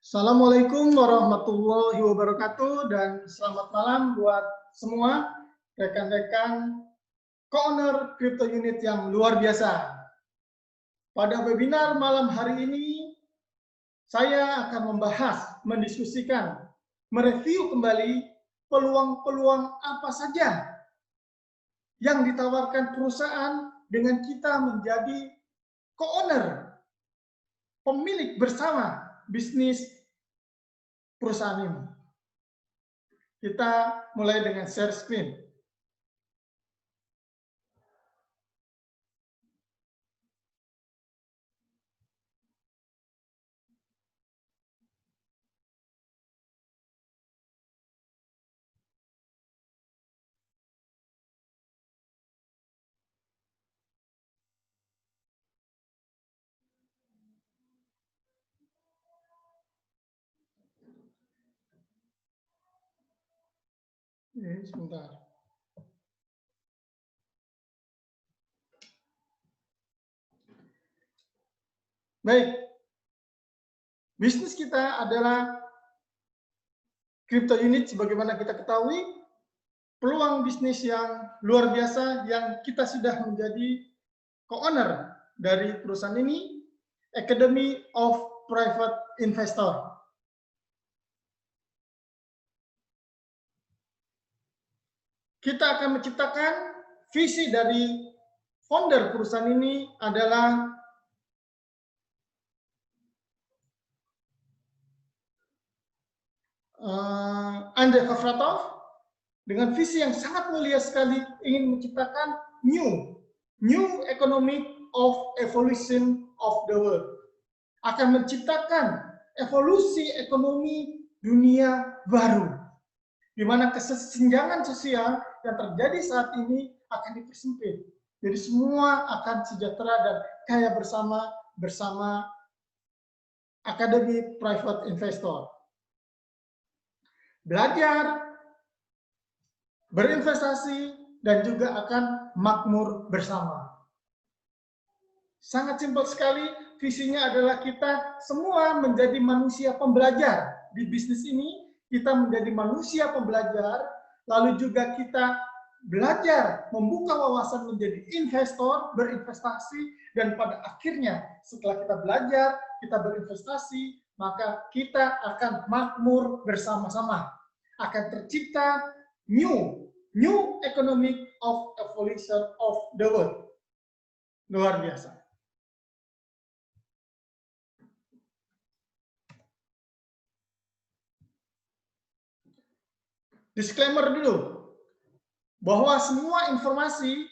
Assalamualaikum warahmatullahi wabarakatuh dan selamat malam buat semua rekan-rekan co-owner crypto unit yang luar biasa. Pada webinar malam hari ini, saya akan membahas, mendiskusikan, mereview kembali peluang-peluang apa saja yang ditawarkan perusahaan dengan kita menjadi co-owner, pemilik bersama bisnis perusahaan ini. Kita mulai dengan share screen. Sebentar. Baik, bisnis kita adalah crypto unit sebagaimana kita ketahui, peluang bisnis yang luar biasa yang kita sudah menjadi co-owner dari perusahaan ini, Academy of Private Investor. Kita akan menciptakan visi dari founder perusahaan ini adalah Andrei Kafratov dengan visi yang sangat mulia sekali ingin menciptakan new economic of evolution of the world, akan menciptakan evolusi ekonomi dunia baru di mana kesenjangan sosial yang terjadi saat ini akan dipersempit. Jadi semua akan sejahtera dan kaya bersama Academy Private Investor. Belajar, berinvestasi, dan juga akan makmur bersama. Sangat simpel sekali, visinya adalah kita semua menjadi manusia pembelajar di bisnis ini. Kita menjadi manusia pembelajar, lalu juga kita belajar membuka wawasan menjadi investor, berinvestasi, dan pada akhirnya setelah kita belajar, kita berinvestasi, maka kita akan makmur bersama-sama. Akan tercipta new economic of evolution of the world. Luar biasa. Disclaimer dulu, bahwa semua informasi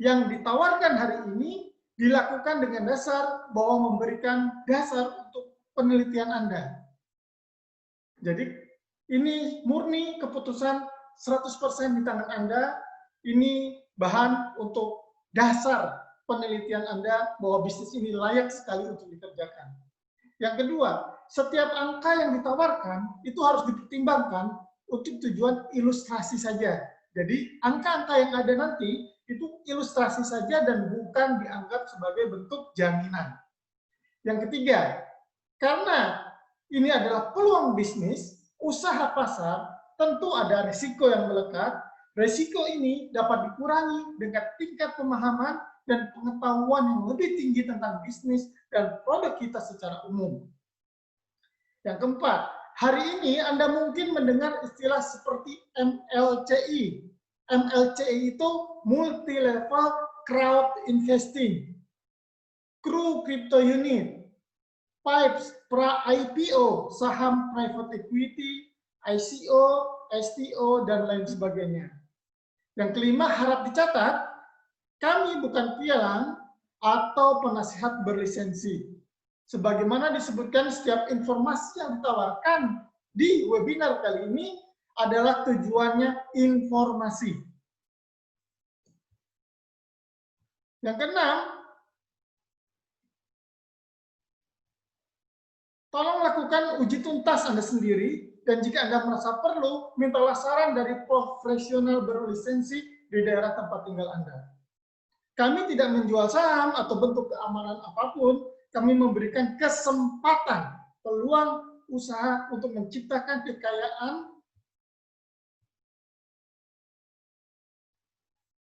yang ditawarkan hari ini dilakukan dengan dasar bahwa memberikan dasar untuk penelitian Anda. Jadi ini murni keputusan 100% di tangan Anda, ini bahan untuk dasar penelitian Anda bahwa bisnis ini layak sekali untuk dikerjakan. Yang kedua, setiap angka yang ditawarkan itu harus dipertimbangkan untuk tujuan ilustrasi saja. Jadi angka-angka yang ada nanti itu ilustrasi saja dan bukan dianggap sebagai bentuk jaminan. Yang ketiga, karena ini adalah peluang bisnis, usaha pasar, tentu ada risiko yang melekat. Risiko ini dapat dikurangi dengan tingkat pemahaman dan pengetahuan yang lebih tinggi tentang bisnis dan produk kita secara umum. Yang keempat, hari ini Anda mungkin mendengar istilah seperti MLCI. MLCI itu multi-level crowd investing, crew crypto unit, PIPES, pra-IPO, saham private equity, ICO, STO, dan lain sebagainya. Yang kelima, harap dicatat, kami bukan pialang atau penasihat berlisensi. Sebagaimana disebutkan, setiap informasi yang ditawarkan di webinar kali ini adalah tujuannya informasi. Yang keenam, tolong lakukan uji tuntas Anda sendiri, dan jika Anda merasa perlu, mintalah saran dari profesional berlisensi di daerah tempat tinggal Anda. Kami tidak menjual saham atau bentuk keamanan apapun, kami memberikan kesempatan, peluang usaha untuk menciptakan kekayaan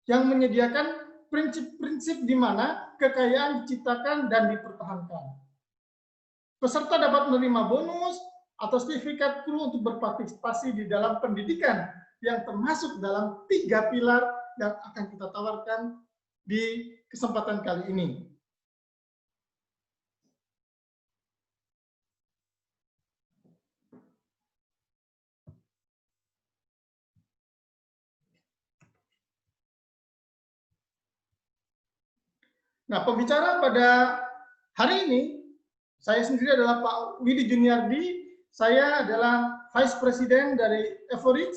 yang menyediakan prinsip-prinsip di mana kekayaan diciptakan dan dipertahankan. Peserta dapat menerima bonus atau sertifikat kru untuk berpartisipasi di dalam pendidikan yang termasuk dalam 3 pilar yang akan kita tawarkan di kesempatan kali ini. Nah, pembicara pada hari ini, saya sendiri adalah Pak Widi Juniardi. Saya adalah Vice President dari Evoreach,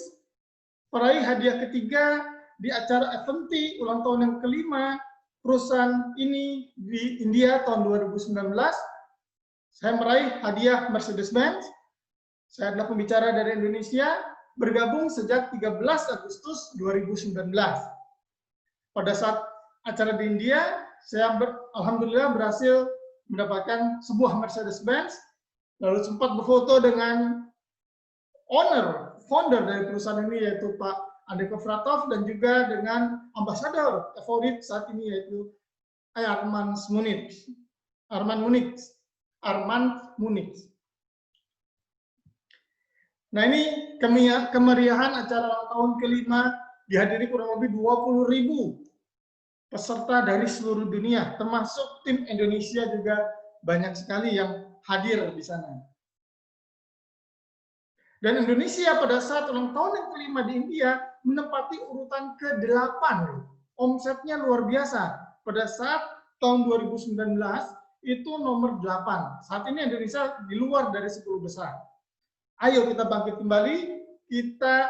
peraih hadiah ketiga di acara Aventi ulang tahun yang kelima perusahaan ini di India tahun 2019. Saya meraih hadiah Mercedes-Benz. Saya adalah pembicara dari Indonesia, bergabung sejak 13 Agustus 2019. Pada saat acara di India, saya alhamdulillah berhasil mendapatkan sebuah Mercedes-Benz, lalu sempat berfoto dengan founder dari perusahaan ini, yaitu Pak Andrei Kovratov, dan juga dengan ambasador Evoreach saat ini, yaitu Armand Munich. Nah, ini kemeriahan acara ulang tahun kelima dihadiri kurang lebih 20.000 peserta dari seluruh dunia, termasuk tim Indonesia juga banyak sekali yang hadir di sana. Dan Indonesia pada saat ulang tahun yang kelima di India menempati urutan ke-8. Omsetnya luar biasa. Pada saat tahun 2019 itu nomor 8. Saat ini Indonesia di luar dari 10 besar. Ayo kita bangkit kembali, kita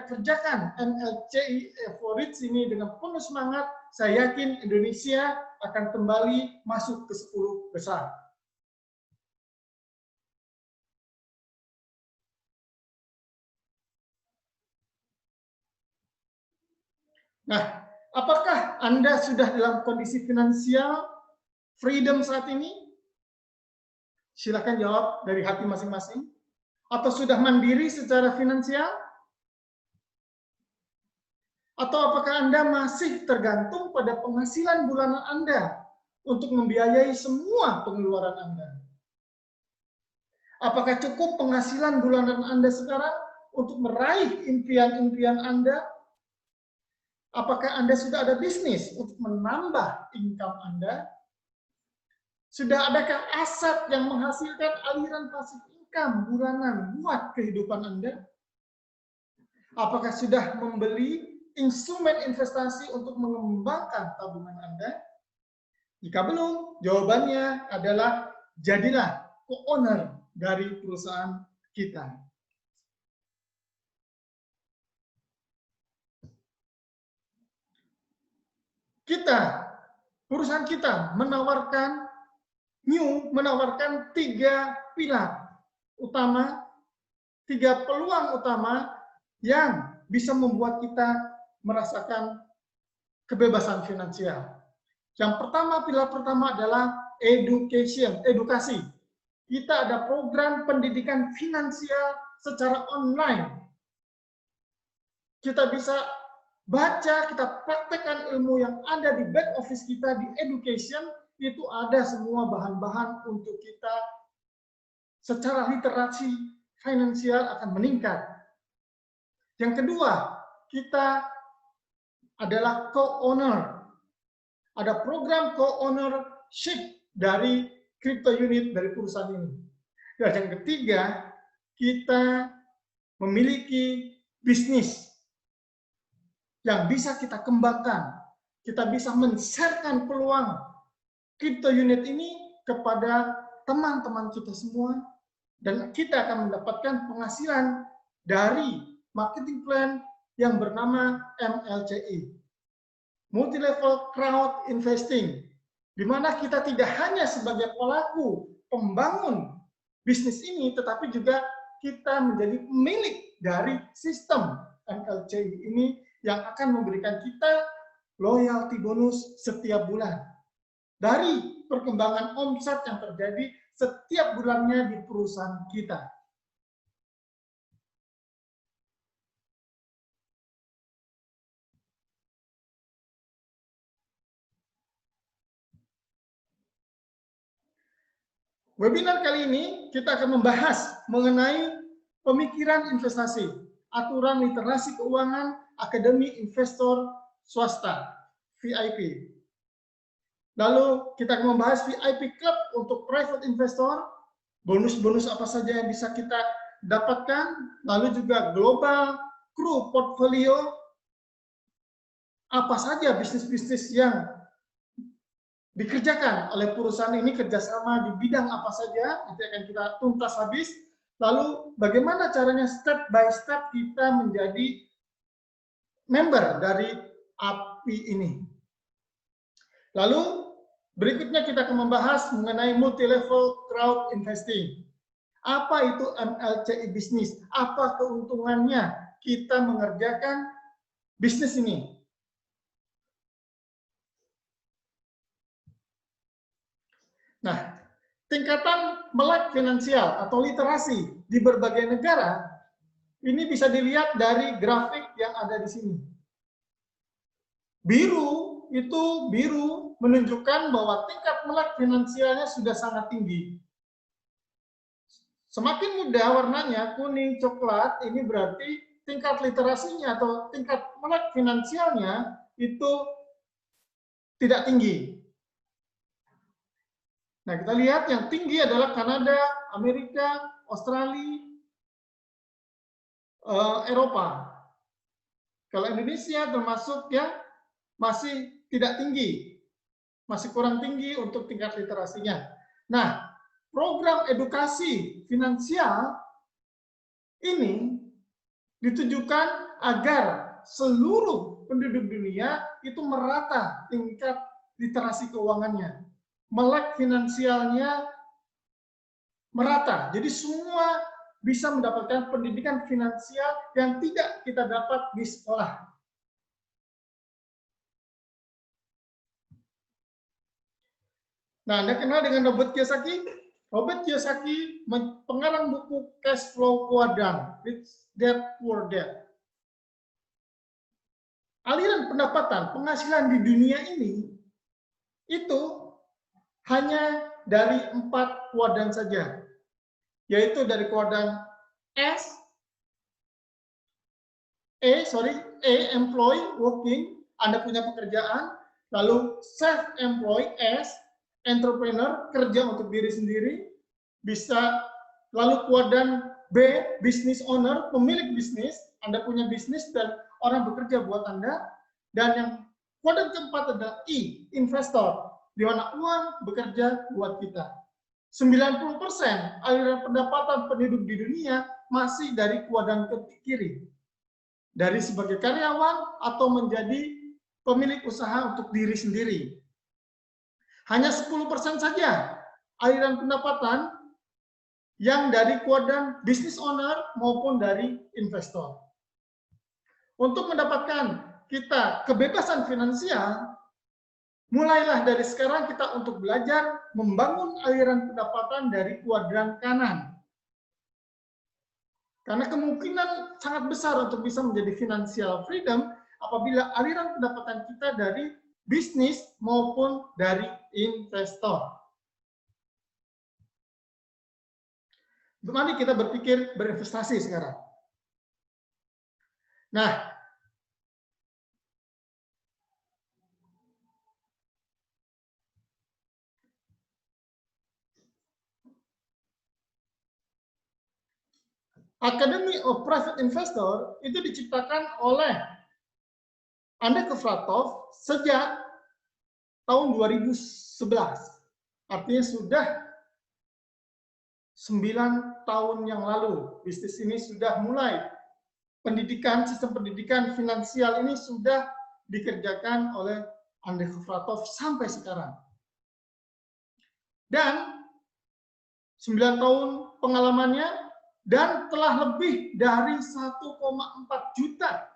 kerjakan MLCI Evoreach ini dengan penuh semangat. Saya yakin Indonesia akan kembali masuk ke 10 besar. Nah, apakah Anda sudah dalam kondisi finansial freedom saat ini? Silakan jawab dari hati masing-masing. Atau sudah mandiri secara finansial? Atau apakah Anda masih tergantung pada penghasilan bulanan Anda untuk membiayai semua pengeluaran Anda? Apakah cukup penghasilan bulanan Anda sekarang untuk meraih impian-impian Anda? Apakah Anda sudah ada bisnis untuk menambah income Anda? Sudah adakah aset yang menghasilkan aliran pasif income bulanan buat kehidupan Anda? Apakah sudah membeli instrumen investasi untuk mengembangkan tabungan Anda? Jika belum, jawabannya adalah jadilah co-owner dari perusahaan kita. Perusahaan kita menawarkan 3 pilar utama, 3 peluang utama yang bisa membuat kita merasakan kebebasan finansial. Yang pertama, pilar pertama adalah edukasi. Kita ada program pendidikan finansial secara online. Kita bisa baca, kita praktekkan ilmu yang ada di back office kita di education, itu ada semua bahan-bahan untuk kita secara literasi finansial akan meningkat. Yang kedua, kita adalah co-owner. Ada program co-ownership dari crypto unit dari perusahaan ini. Dan yang ketiga, kita memiliki bisnis yang bisa kita kembangkan. Kita bisa men-sharekan peluang crypto unit ini kepada teman-teman kita semua, dan kita akan mendapatkan penghasilan dari marketing plan yang bernama MLCI, multi-level crowd investing, di mana kita tidak hanya sebagai pelaku pembangun bisnis ini, tetapi juga kita menjadi pemilik dari sistem MLCI ini yang akan memberikan kita loyalty bonus setiap bulan. Dari perkembangan omset yang terjadi setiap bulannya di perusahaan kita. Webinar kali ini kita akan membahas mengenai pemikiran investasi, aturan literasi keuangan, Akademi Investor Swasta, VIP. Lalu kita akan membahas VIP Club untuk private investor, bonus-bonus apa saja yang bisa kita dapatkan, lalu juga global crew portfolio, apa saja bisnis-bisnis yang dikerjakan oleh perusahaan ini, kerjasama di bidang apa saja, nanti akan kita tuntas habis. Lalu bagaimana caranya step by step kita menjadi member dari API ini. Lalu berikutnya kita akan membahas mengenai multi-level crowd investing. Apa itu MLCI bisnis? Apa keuntungannya kita mengerjakan bisnis ini? Nah, tingkatan melek finansial atau literasi di berbagai negara ini bisa dilihat dari grafik yang ada di sini. Biru itu menunjukkan bahwa tingkat melek finansialnya sudah sangat tinggi. Semakin muda warnanya, kuning, coklat, ini berarti tingkat literasinya atau tingkat melek finansialnya itu tidak tinggi. Nah, kita lihat yang tinggi adalah Kanada, Amerika, Australia, Eropa. Kalau Indonesia termasuk yang masih tidak tinggi, masih kurang tinggi untuk tingkat literasinya. Nah, program edukasi finansial ini ditujukan agar seluruh penduduk dunia itu merata tingkat literasi keuangannya. Melek finansialnya merata. Jadi semua bisa mendapatkan pendidikan finansial yang tidak kita dapat di sekolah. Nah, Anda kenal dengan Robert Kiyosaki? Robert Kiyosaki pengarang buku Cash Flow Quadrant, Rich Dad Poor Dad. Aliran pendapatan, penghasilan di dunia ini itu hanya dari 4 kuadran saja, yaitu dari kuadran employee, working, Anda punya pekerjaan, lalu self-employed, entrepreneur, kerja untuk diri sendiri, bisa, lalu kuadran B, business owner, pemilik bisnis, Anda punya bisnis dan orang bekerja buat Anda, dan yang kuadran keempat adalah I, investor, di mana uang bekerja buat kita. 90% aliran pendapatan penduduk di dunia masih dari kuadran kiri. Dari sebagai karyawan atau menjadi pemilik usaha untuk diri sendiri. Hanya 10% saja aliran pendapatan yang dari kuadran business owner maupun dari investor. Untuk mendapatkan kita kebebasan finansial, mulailah dari sekarang kita untuk belajar membangun aliran pendapatan dari kuadran kanan. Karena kemungkinan sangat besar untuk bisa menjadi financial freedom apabila aliran pendapatan kita dari bisnis maupun dari investor. Mari kita berpikir berinvestasi sekarang. Nah, Academy of Private Investor itu diciptakan oleh Andrei Kofratov sejak tahun 2011. Artinya sudah 9 tahun yang lalu. Bisnis ini sudah mulai. Sistem pendidikan finansial ini sudah dikerjakan oleh Andrei Kofratov sampai sekarang. Dan 9 tahun pengalamannya dan telah lebih dari 1,4 juta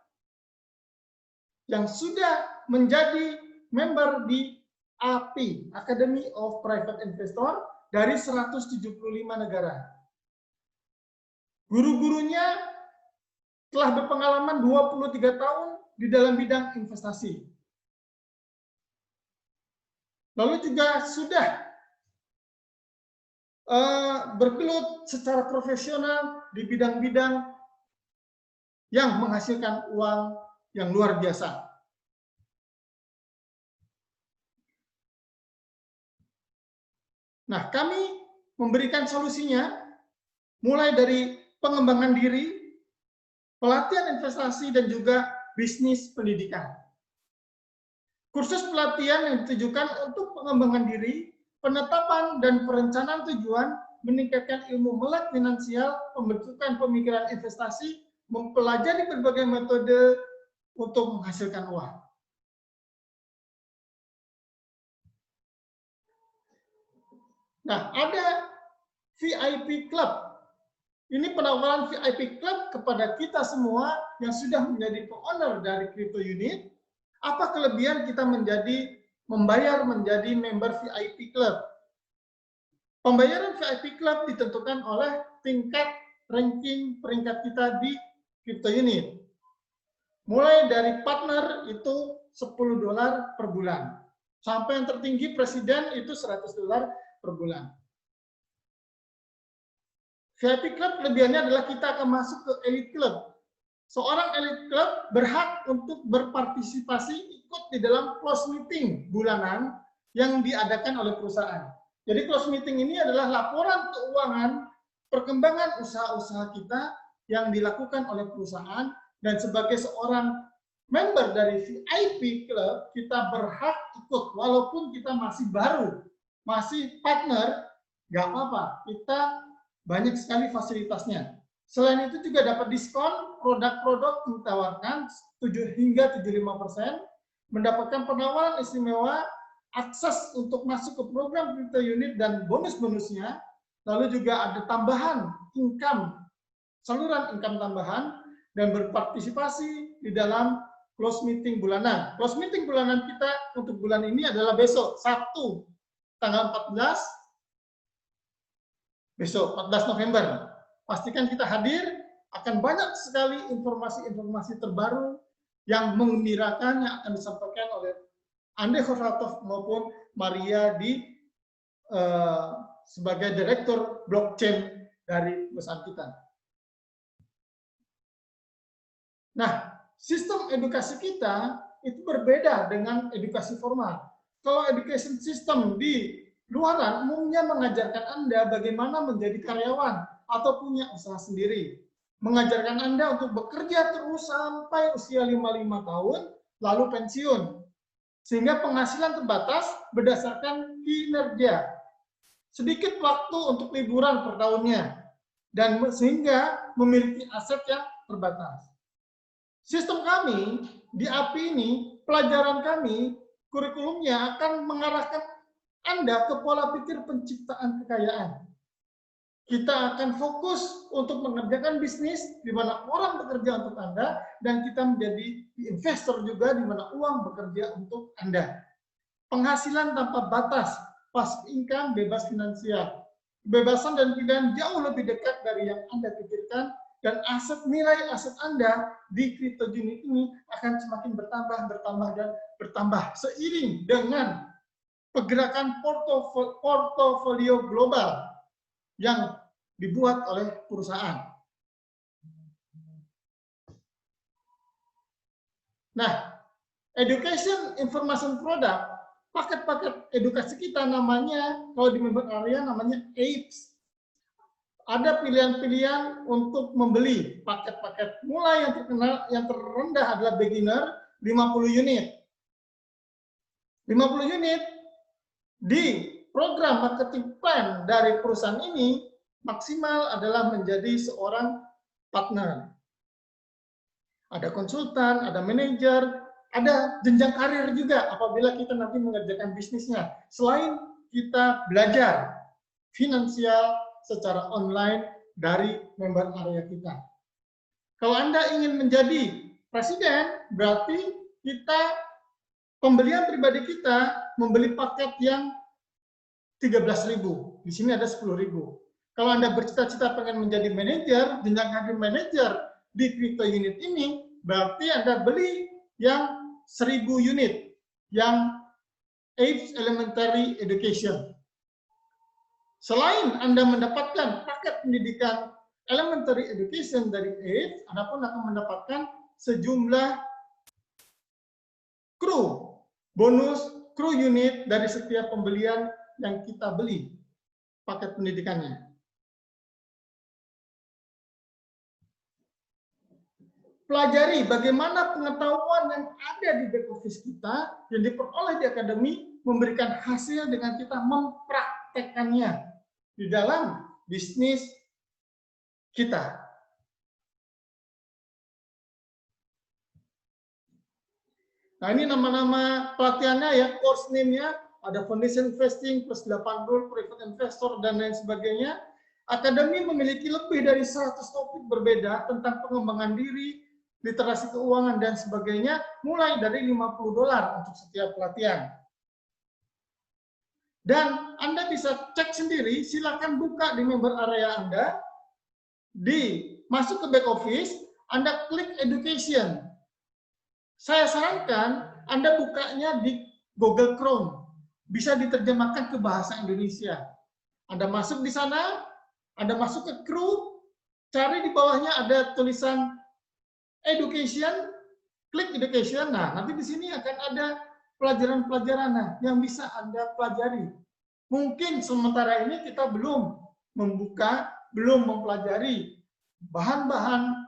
yang sudah menjadi member di API, Academy of Private Investor, dari 175 negara. Guru-gurunya telah berpengalaman 23 tahun di dalam bidang investasi. Lalu juga sudah bergelut secara profesional di bidang-bidang yang menghasilkan uang yang luar biasa. Nah, kami memberikan solusinya mulai dari pengembangan diri, pelatihan investasi, dan juga bisnis pendidikan. Kursus pelatihan yang ditujukan untuk pengembangan diri, penetapan dan perencanaan tujuan, meningkatkan ilmu melek finansial, pembentukan pemikiran investasi, mempelajari berbagai metode untuk menghasilkan uang. Nah, ada VIP Club. Ini penawaran VIP Club kepada kita semua yang sudah menjadi owner dari Crypto Unit. Apa kelebihan kita membayar menjadi member VIP Club? Pembayaran VIP Club ditentukan oleh tingkat ranking peringkat kita di Crypto Unit. Mulai dari partner itu $10 per bulan. Sampai yang tertinggi presiden itu $100 per bulan. VIP Club kelebihannya adalah kita akan masuk ke Elite Club. Seorang Elite Club berhak untuk berpartisipasi ikut di dalam close meeting bulanan yang diadakan oleh perusahaan. Jadi close meeting ini adalah laporan keuangan perkembangan usaha-usaha kita yang dilakukan oleh perusahaan, dan sebagai seorang member dari VIP Club, kita berhak ikut walaupun kita masih baru, masih partner, nggak apa-apa, kita banyak sekali fasilitasnya. Selain itu juga dapat diskon produk-produk yang ditawarkan 7 hingga 75%, mendapatkan penawaran istimewa, akses untuk masuk ke program Crypto Unit dan bonus-bonusnya, lalu juga ada tambahan income, saluran income tambahan, dan berpartisipasi di dalam close meeting bulanan. Close meeting bulanan kita untuk bulan ini adalah besok, Sabtu, tanggal 14, besok 14 November. Pastikan kita hadir, akan banyak sekali informasi-informasi terbaru yang mengembirakan yang akan disampaikan oleh Ande Khosratov maupun Maria sebagai direktur blockchain dari perusahaan kita. Nah, sistem edukasi kita itu berbeda dengan edukasi formal. Kalau education system di luaran umumnya mengajarkan Anda bagaimana menjadi karyawan atau punya usaha sendiri. Mengajarkan Anda untuk bekerja terus sampai usia 55 tahun, lalu pensiun. Sehingga penghasilan terbatas berdasarkan kinerja. Sedikit waktu untuk liburan per tahunnya. Dan sehingga memiliki aset yang terbatas. Sistem kami di API ini, pelajaran kami, kurikulumnya akan mengarahkan Anda ke pola pikir penciptaan kekayaan. Kita akan fokus untuk mengerjakan bisnis di mana orang bekerja untuk Anda, dan kita menjadi investor juga di mana uang bekerja untuk Anda. Penghasilan tanpa batas, passive income, bebas finansial. Kebebasan dan pilihan jauh lebih dekat dari yang Anda pikirkan, dan nilai aset Anda di Crypto Unit ini akan semakin bertambah seiring dengan pergerakan portofolio global yang dibuat oleh perusahaan. Nah, education information product, paket-paket edukasi kita namanya, kalau di member area namanya APES. Ada pilihan-pilihan untuk membeli paket-paket. Mulai yang terendah adalah beginner, 50 unit. 50 unit di program marketing plan dari perusahaan ini maksimal adalah menjadi seorang partner. Ada konsultan, ada manajer, ada jenjang karir juga apabila kita nanti mengerjakan bisnisnya. Selain kita belajar finansial secara online dari member area kita. Kalau Anda ingin menjadi presiden, berarti kita pembelian pribadi kita membeli paket yang 13.000. Di sini ada 10.000. Kalau Anda bercita-cita pengen menjadi manajer, jenjang karir manajer di crypto unit ini, berarti Anda beli yang 1.000 unit, yang Age Elementary Education. Selain Anda mendapatkan paket pendidikan Elementary Education dari Age, Anda pun akan mendapatkan sejumlah bonus kru unit dari setiap pembelian yang kita beli paket pendidikannya. Pelajari bagaimana pengetahuan yang ada di back office kita yang diperoleh di akademi memberikan hasil dengan kita mempraktekannya di dalam bisnis kita. Nah, ini nama-nama pelatihannya ya, course name-nya, ada Foundation Investing, plus 8 rule, Private Investor, dan lain sebagainya. Akademi memiliki lebih dari 100 topik berbeda tentang pengembangan diri, literasi keuangan, dan sebagainya, mulai dari $50 untuk setiap pelatihan. Dan Anda bisa cek sendiri, silakan buka di member area Anda, masuk ke back office, Anda klik Education. Saya sarankan Anda bukanya di Google Chrome. Bisa diterjemahkan ke bahasa Indonesia. Anda masuk di sana, Anda masuk ke kru, cari di bawahnya ada tulisan Education, klik Education. Nah, nanti di sini akan ada pelajaran-pelajaran yang bisa Anda pelajari. Mungkin sementara ini kita belum mempelajari bahan-bahan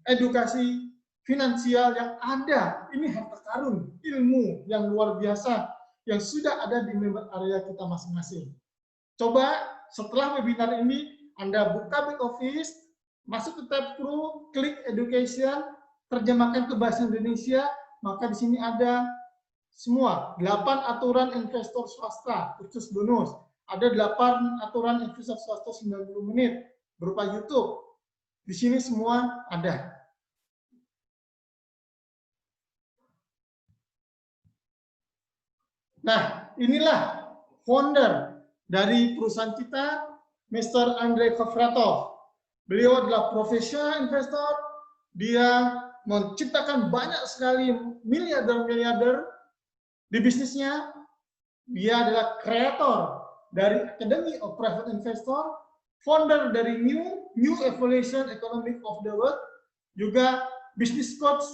edukasi finansial yang ada. Ini harta karun, ilmu yang luar biasa yang sudah ada di member area kita masing-masing. Coba setelah webinar ini Anda buka back office, masuk ke tab kru, klik Education, terjemahkan ke bahasa Indonesia, maka di sini ada semua 8 aturan investor swasta khusus bonus. Ada 8 aturan investor swasta 90 menit berupa YouTube. Di sini semua ada. Nah, inilah founder dari perusahaan kita, Mr. Andrei Kovratov. Beliau adalah profesional investor. Dia menciptakan banyak sekali miliarder-miliarder di bisnisnya. Dia adalah kreator dari Academy of Private Investor, founder dari New Evolution Economic of the World, juga business coach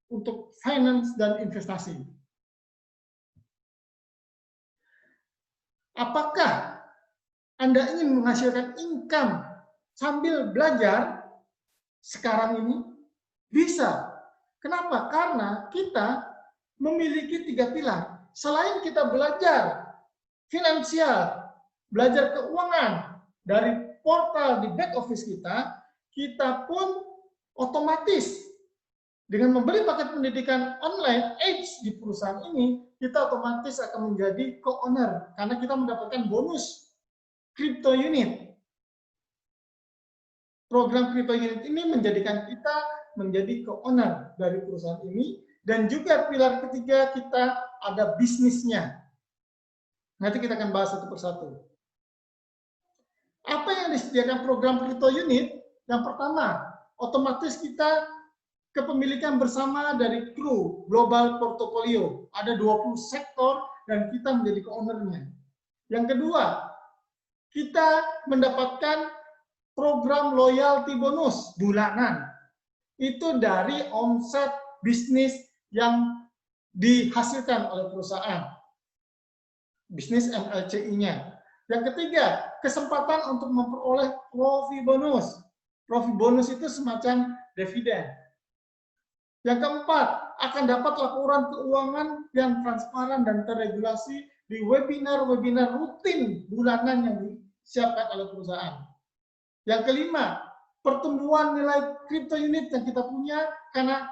untuk finance dan investasi. Apakah Anda ingin menghasilkan income sambil belajar sekarang ini? Bisa. Kenapa? Karena kita memiliki 3 pilar. Selain kita belajar finansial, belajar keuangan dari portal di back office kita, kita pun otomatis dengan membeli paket pendidikan online Age di perusahaan ini, kita otomatis akan menjadi co-owner karena kita mendapatkan bonus crypto unit. Program crypto unit ini menjadikan kita menjadi co-owner dari perusahaan ini, dan juga pilar ketiga kita ada bisnisnya. Nanti kita akan bahas satu persatu. Apa yang disediakan program crypto unit? Yang pertama, otomatis kita kepemilikan bersama dari kru global portfolio. Ada 20 sektor dan kita menjadi co-owner-nya. Yang kedua, kita mendapatkan program loyalty bonus bulanan. Itu dari omset bisnis yang dihasilkan oleh perusahaan. Bisnis MLCI-nya. Yang ketiga, kesempatan untuk memperoleh profit bonus. Profit bonus itu semacam dividen. Yang keempat, akan dapat laporan keuangan yang transparan dan terregulasi di webinar-webinar rutin bulanan yang disiapkan oleh perusahaan. Yang kelima, pertumbuhan nilai crypto unit yang kita punya karena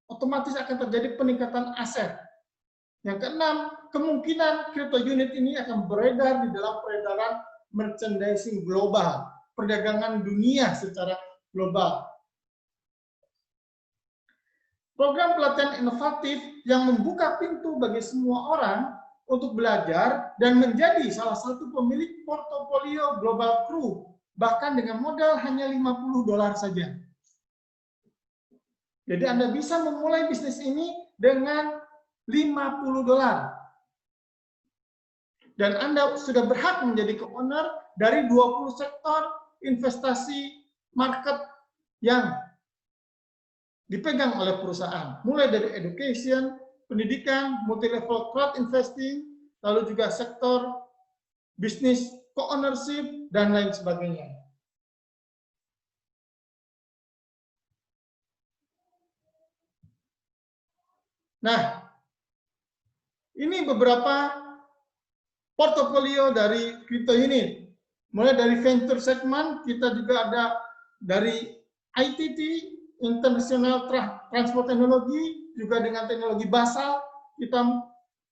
otomatis akan terjadi peningkatan aset. Yang keenam, kemungkinan crypto unit ini akan beredar di dalam peredaran merchandising global, perdagangan dunia secara global. program pelatihan inovatif yang membuka pintu bagi semua orang untuk belajar dan menjadi salah satu pemilik portofolio Global Crew, bahkan dengan modal hanya $50 saja. Jadi Anda bisa memulai bisnis ini dengan $50. Dan Anda sudah berhak menjadi co-owner dari 20 sektor investasi market yang dipegang oleh perusahaan. Mulai dari education, pendidikan, multi-level crowd investing, lalu juga sektor bisnis co-ownership, dan lain sebagainya. Nah, ini beberapa portofolio dari crypto unit. Mulai dari venture segment, kita juga ada dari ITT, International Transport Technology, juga dengan teknologi basal, kita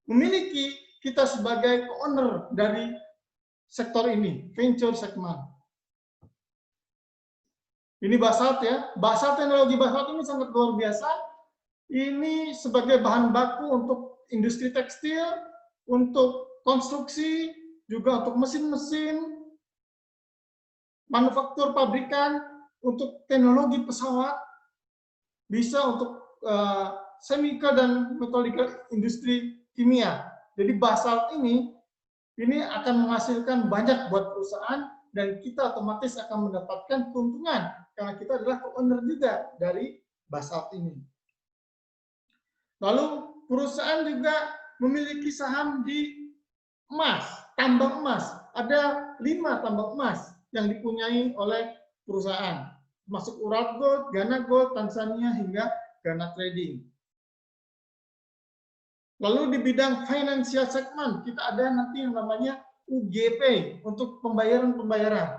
memiliki kita sebagai owner dari sektor ini, venture segment. Ini basalt ya, basalt, teknologi basalt ini sangat luar biasa. Ini sebagai bahan baku untuk industri tekstil, untuk konstruksi, juga untuk mesin-mesin, manufaktur pabrikan, untuk teknologi pesawat, bisa untuk chemical dan mechanical industri kimia. Jadi basalt ini akan menghasilkan banyak buat perusahaan dan kita otomatis akan mendapatkan keuntungan karena kita adalah owner juga dari basalt ini. Lalu perusahaan juga memiliki saham di emas, tambang emas. Ada 5 tambang emas yang dipunyai oleh perusahaan, termasuk Ural Gold, Ghana Gold, Tanzania, hingga Ghana Trading. Lalu di bidang financial segment, kita ada nanti yang namanya UGP untuk pembayaran-pembayaran.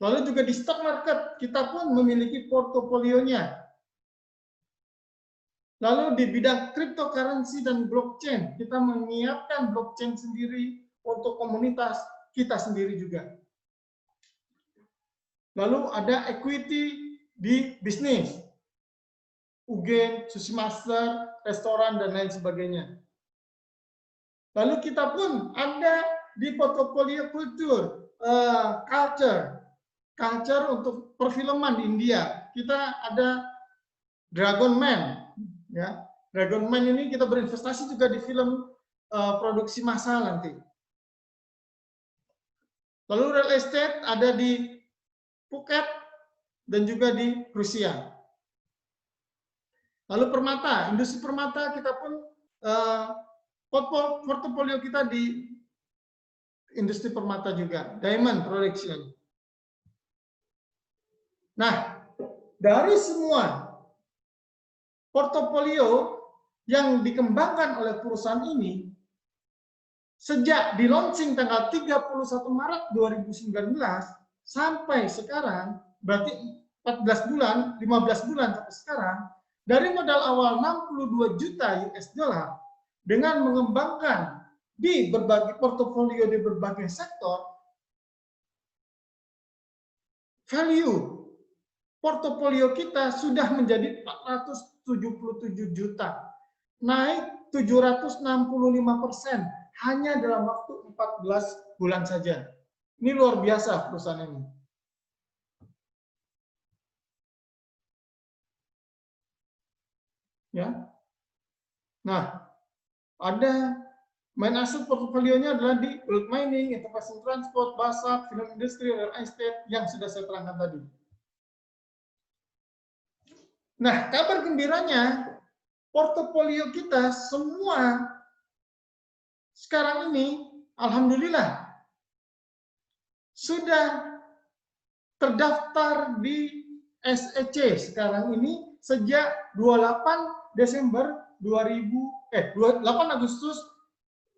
Lalu juga di stock market, kita pun memiliki portofolionya. Lalu di bidang cryptocurrency dan blockchain, kita menyiapkan blockchain sendiri untuk komunitas kita sendiri juga. Lalu ada equity di bisnis, UGEN, Sushi Master, restoran, dan lain sebagainya. Lalu kita pun ada di portofolio kultur, culture untuk perfilman di India. Kita ada Dragon Man, ya. Dragon Man ini kita berinvestasi juga di film produksi massal nanti. Lalu real estate ada di Phuket dan juga di Rusia. Lalu permata, industri permata kita pun portofolio kita di industri permata juga, diamond production. Nah, dari semua portofolio yang dikembangkan oleh perusahaan ini, sejak di launching tanggal 31 Maret 2019 sampai sekarang, berarti 14 bulan, 15 bulan sampai sekarang, dari modal awal 62 juta US dollar, dengan mengembangkan di berbagai portofolio di berbagai sektor, value portofolio kita sudah menjadi 477 juta, naik 765% hanya dalam waktu 14 bulan saja. Ini luar biasa perusahaan ini. Ya. Nah, ada main aset portofolionya adalah di gold mining, investment transport, basalt, film industri, real estate yang sudah saya terangkan tadi. Nah, kabar gembiranya, portofolio kita semua sekarang ini, alhamdulillah, sudah terdaftar di SEC sekarang ini sejak 28 Agustus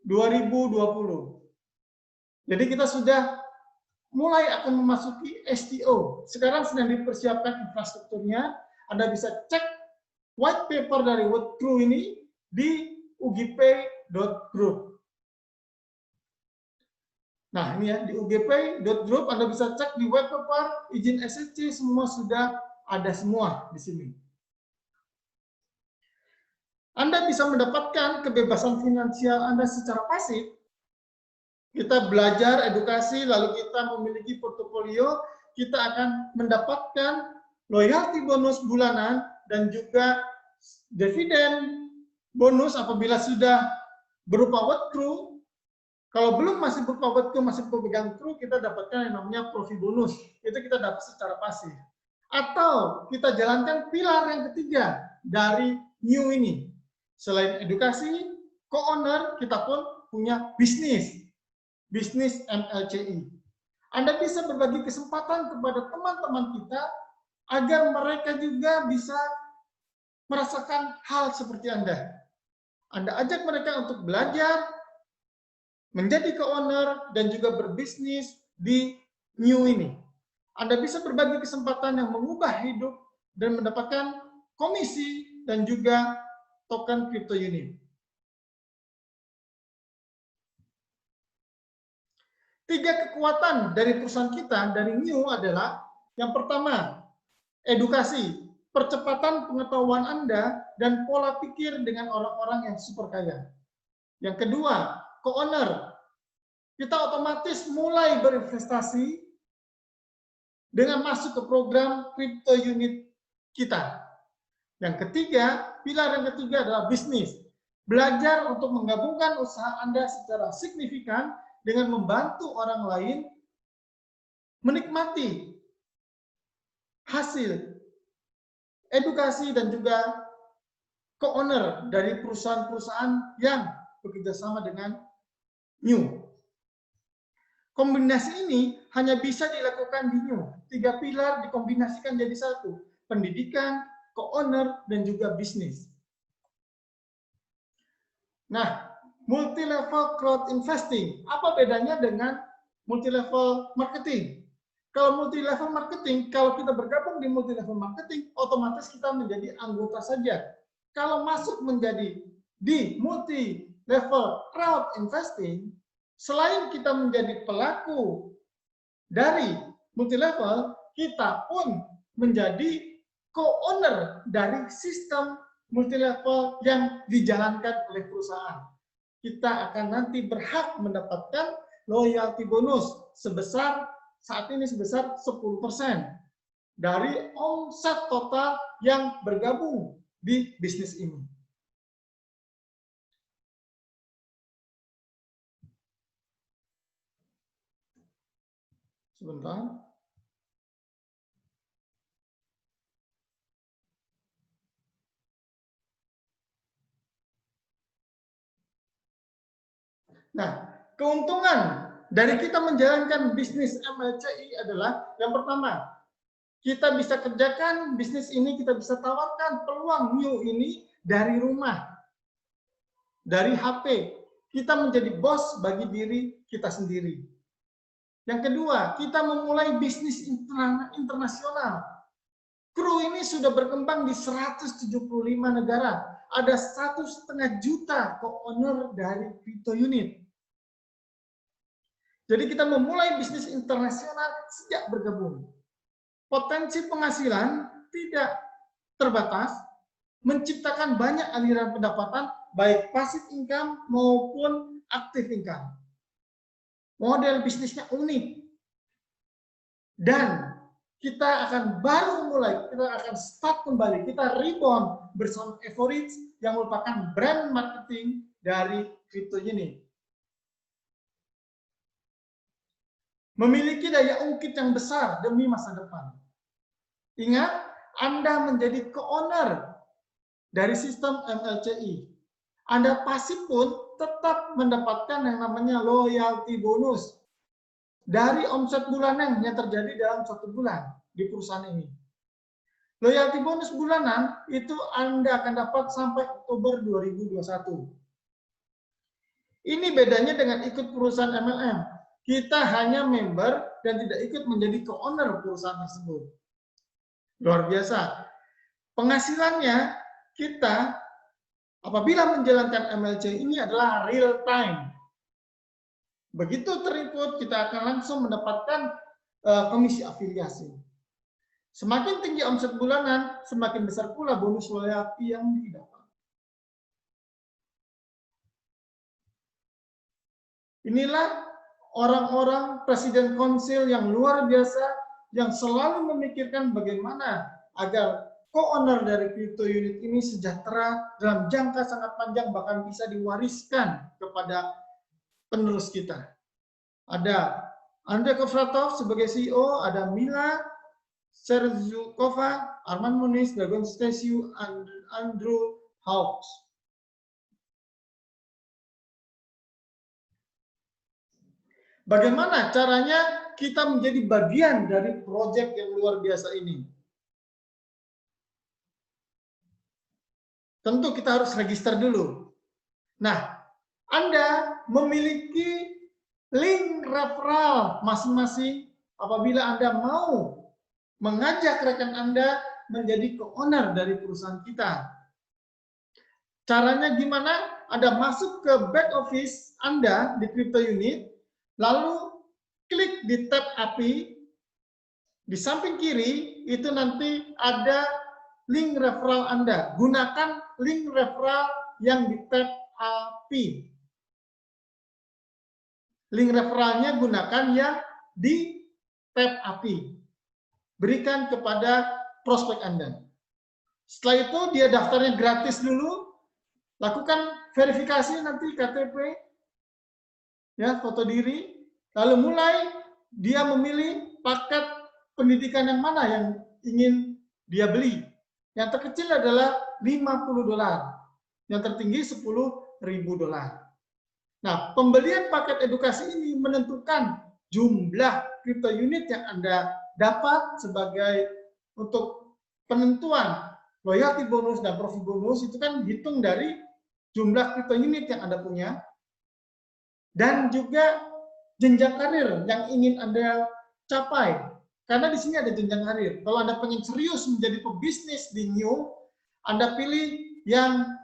2020. Jadi kita sudah mulai akan memasuki STO. Sekarang sedang dipersiapkan infrastrukturnya. Anda bisa cek white paper dari World Crew ini di ugp.group. Nah, ini ya, di ugp.group Anda bisa cek di white paper, izin SEC, semua sudah ada semua di sini. Anda bisa mendapatkan kebebasan finansial Anda secara pasif. Kita belajar edukasi, lalu kita memiliki portofolio, kita akan mendapatkan loyalty bonus bulanan dan juga dividen bonus apabila sudah berupa work crew. Kalau belum masih berupa work crew, masih pemegang crew, kita dapatkan yang namanya profit bonus. Itu kita dapat secara pasif. Atau kita jalankan pilar yang ketiga dari new ini. Selain edukasi, co-owner, kita pun punya bisnis MLCI. Anda bisa berbagi kesempatan kepada teman-teman kita agar mereka juga bisa merasakan hal seperti Anda. Anda ajak mereka untuk belajar, menjadi co-owner, dan juga berbisnis di new ini. Anda bisa berbagi kesempatan yang mengubah hidup dan mendapatkan komisi dan juga token crypto unit. 3 kekuatan dari perusahaan kita, dari new adalah, yang pertama, edukasi, percepatan pengetahuan Anda dan pola pikir dengan orang-orang yang super kaya. Yang kedua, co-owner. Kita otomatis mulai berinvestasi dengan masuk ke program crypto unit kita. Yang ketiga, pilar yang ketiga adalah bisnis. Belajar untuk menggabungkan usaha Anda secara signifikan dengan membantu orang lain menikmati hasil edukasi dan juga co-owner dari perusahaan-perusahaan yang bekerjasama dengan new. Kombinasi ini hanya bisa dilakukan di new. 3 pilar dikombinasikan jadi satu. Pendidikan, co-owner, dan juga bisnis. Nah, multi-level crowd investing. Apa bedanya dengan multi-level marketing? Kalau multi-level marketing, kalau kita bergabung di multi-level marketing, otomatis kita menjadi anggota saja. Kalau masuk menjadi di multi-level crowd investing, selain kita menjadi pelaku dari multi-level, kita pun menjadi co-owner dari sistem multi-level yang dijalankan oleh perusahaan. Kita akan nanti berhak mendapatkan loyalty bonus sebesar, saat ini sebesar 10% dari omset total yang bergabung di bisnis ini. Sebentar. Nah, keuntungan dari kita menjalankan bisnis MLCI adalah yang pertama, kita bisa kerjakan bisnis ini, kita bisa tawarkan peluang new ini dari rumah, dari HP. Kita menjadi bos bagi diri kita sendiri. Yang kedua, kita memulai bisnis internasional. Kru ini sudah berkembang di 175 negara. Ada 1,5 juta co-owner dari crypto unit. Jadi kita memulai bisnis internasional sejak bergabung. Potensi penghasilan tidak terbatas, menciptakan banyak aliran pendapatan, baik passive income maupun active income. Model bisnisnya unik. Dan kita akan baru mulai, kita akan start kembali, kita rebound bersama Evoreach yang merupakan brand marketing dari crypto unit. Memiliki daya ungkit yang besar demi masa depan. Ingat, Anda menjadi co-owner dari sistem MLCI. Anda pasti pun tetap mendapatkan yang namanya loyalty bonus dari omset bulanan yang terjadi dalam 1 bulan di perusahaan ini. Loyalty bonus bulanan itu Anda akan dapat sampai Oktober 2021. Ini bedanya dengan ikut perusahaan MLM. Kita hanya member dan tidak ikut menjadi co-owner perusahaan tersebut. Luar biasa. Penghasilannya kita apabila menjalankan MLC ini adalah real time. Begitu ter-input, kita akan langsung mendapatkan komisi afiliasi. Semakin tinggi omset bulanan, semakin besar pula bonus loyalty yang didapat. Inilah orang-orang presiden konsil yang luar biasa yang selalu memikirkan bagaimana agar co-owner dari crypto unit ini sejahtera dalam jangka sangat panjang, bahkan bisa diwariskan kepada penerus kita. Ada Andrei Kovratov sebagai CEO, ada Mila Serzukova, Arman Muniz, Dragon Stasiu, Andrew Hawks. Bagaimana caranya kita menjadi bagian dari proyek yang luar biasa ini? Tentu kita harus register dulu. Nah, Anda memiliki link referral masing-masing apabila Anda mau mengajak rekan Anda menjadi co-owner dari perusahaan kita. Caranya gimana? Anda masuk ke back office Anda di Crypto Unit, lalu klik di tab API, di samping kiri itu nanti ada link referral Anda. Gunakan link referral yang di tab API. Link referralnya gunakan yang di tab API. Berikan kepada prospek Anda. Setelah itu dia daftarnya gratis dulu, lakukan verifikasi nanti KTP, ya foto diri, lalu mulai dia memilih paket pendidikan yang mana yang ingin dia beli. Yang terkecil adalah $50, yang tertinggi $10.000. Nah, pembelian paket edukasi ini menentukan jumlah crypto unit yang Anda dapat sebagai untuk penentuan loyalty bonus dan profit bonus. Itu kan hitung dari jumlah crypto unit yang Anda punya dan juga jenjang karir yang ingin Anda capai. Karena di sini ada jenjang karir. Kalau Anda pengen serius menjadi pebisnis di New, Anda pilih yang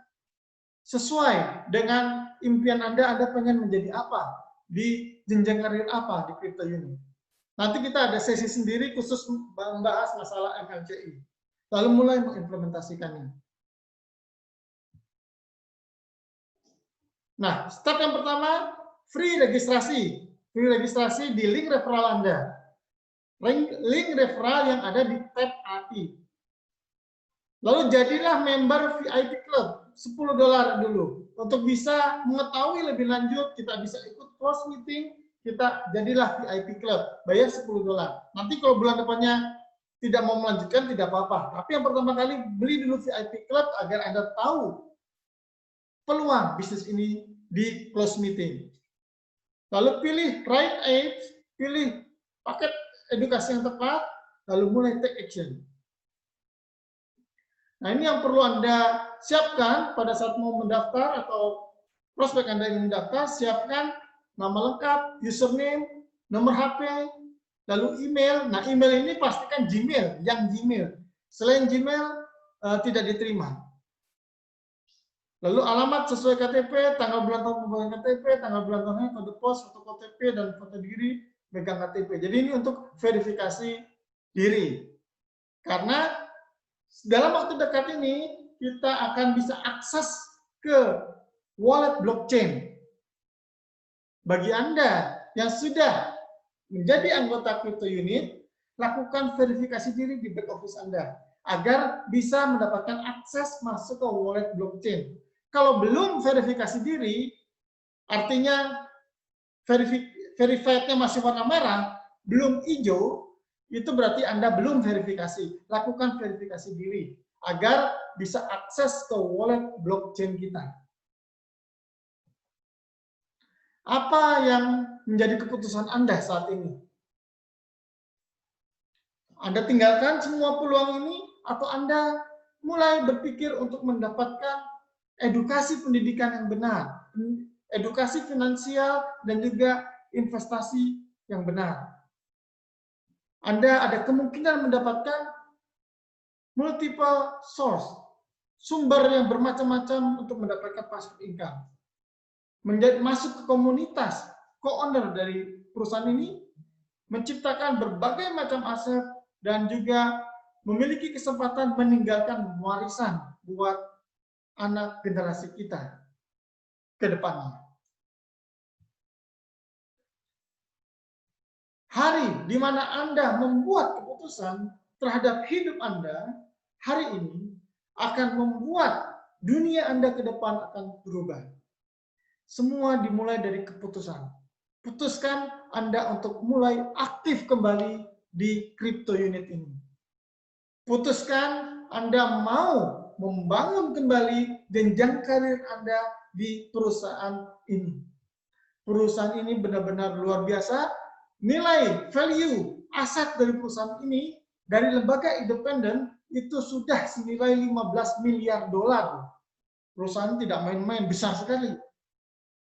sesuai dengan impian Anda pengen menjadi apa, di jenjang karir apa di crypto unit. Nanti kita ada sesi sendiri khusus membahas masalah MLCI. Lalu mulai mengimplementasikannya. Nah, step yang pertama, free registrasi. Free registrasi di link referral Anda. Link referral yang ada di tab API. Lalu jadilah member VIP Club, $10 dulu. Untuk bisa mengetahui lebih lanjut, kita bisa ikut close meeting, kita jadilah VIP Club, bayar $10. Nanti kalau bulan depannya tidak mau melanjutkan, tidak apa-apa. Tapi yang pertama kali, beli dulu VIP Club agar Anda tahu peluang bisnis ini di close meeting. Lalu pilih right age, pilih paket edukasi yang tepat, lalu mulai take action. Nah, ini yang perlu Anda siapkan pada saat mau mendaftar atau prospek Anda ingin mendaftar, siapkan nama lengkap, username, nomor HP, lalu email. Nah, email ini pastikan Gmail, yang Gmail. Selain Gmail, tidak diterima. Lalu alamat sesuai KTP, tanggal bulan tahun pembayaran KTP, tanggal bulan tahunnya, kode pos, foto KTP, dan foto diri, megang KTP. Jadi ini untuk verifikasi diri. Karena dalam waktu dekat ini, kita akan bisa akses ke wallet blockchain. Bagi Anda yang sudah menjadi anggota crypto unit, lakukan verifikasi diri di back office Anda agar bisa mendapatkan akses masuk ke wallet blockchain. Kalau belum verifikasi diri, artinya verified-nya masih warna merah, belum hijau, itu berarti Anda belum verifikasi. Lakukan verifikasi diri agar bisa akses ke wallet blockchain kita. Apa yang menjadi keputusan Anda saat ini? Anda tinggalkan semua peluang ini atau Anda mulai berpikir untuk mendapatkan edukasi pendidikan yang benar, edukasi finansial, dan juga investasi yang benar. Anda ada kemungkinan mendapatkan multiple source, sumber yang bermacam-macam untuk mendapatkan passive income. Masuk ke komunitas co-owner dari perusahaan ini, menciptakan berbagai macam aset, dan juga memiliki kesempatan meninggalkan warisan buat anak generasi kita ke depannya. Hari di mana Anda membuat keputusan terhadap hidup Anda, hari ini akan membuat dunia Anda ke depan akan berubah. Semua dimulai dari keputusan. Putuskan Anda untuk mulai aktif kembali di crypto unit ini. Putuskan Anda mau membangun kembali jenjang karir Anda di perusahaan ini. Perusahaan ini benar-benar luar biasa. Nilai value aset dari perusahaan ini dari lembaga independen itu sudah senilai 15 miliar dolar. Perusahaan tidak main-main, besar sekali.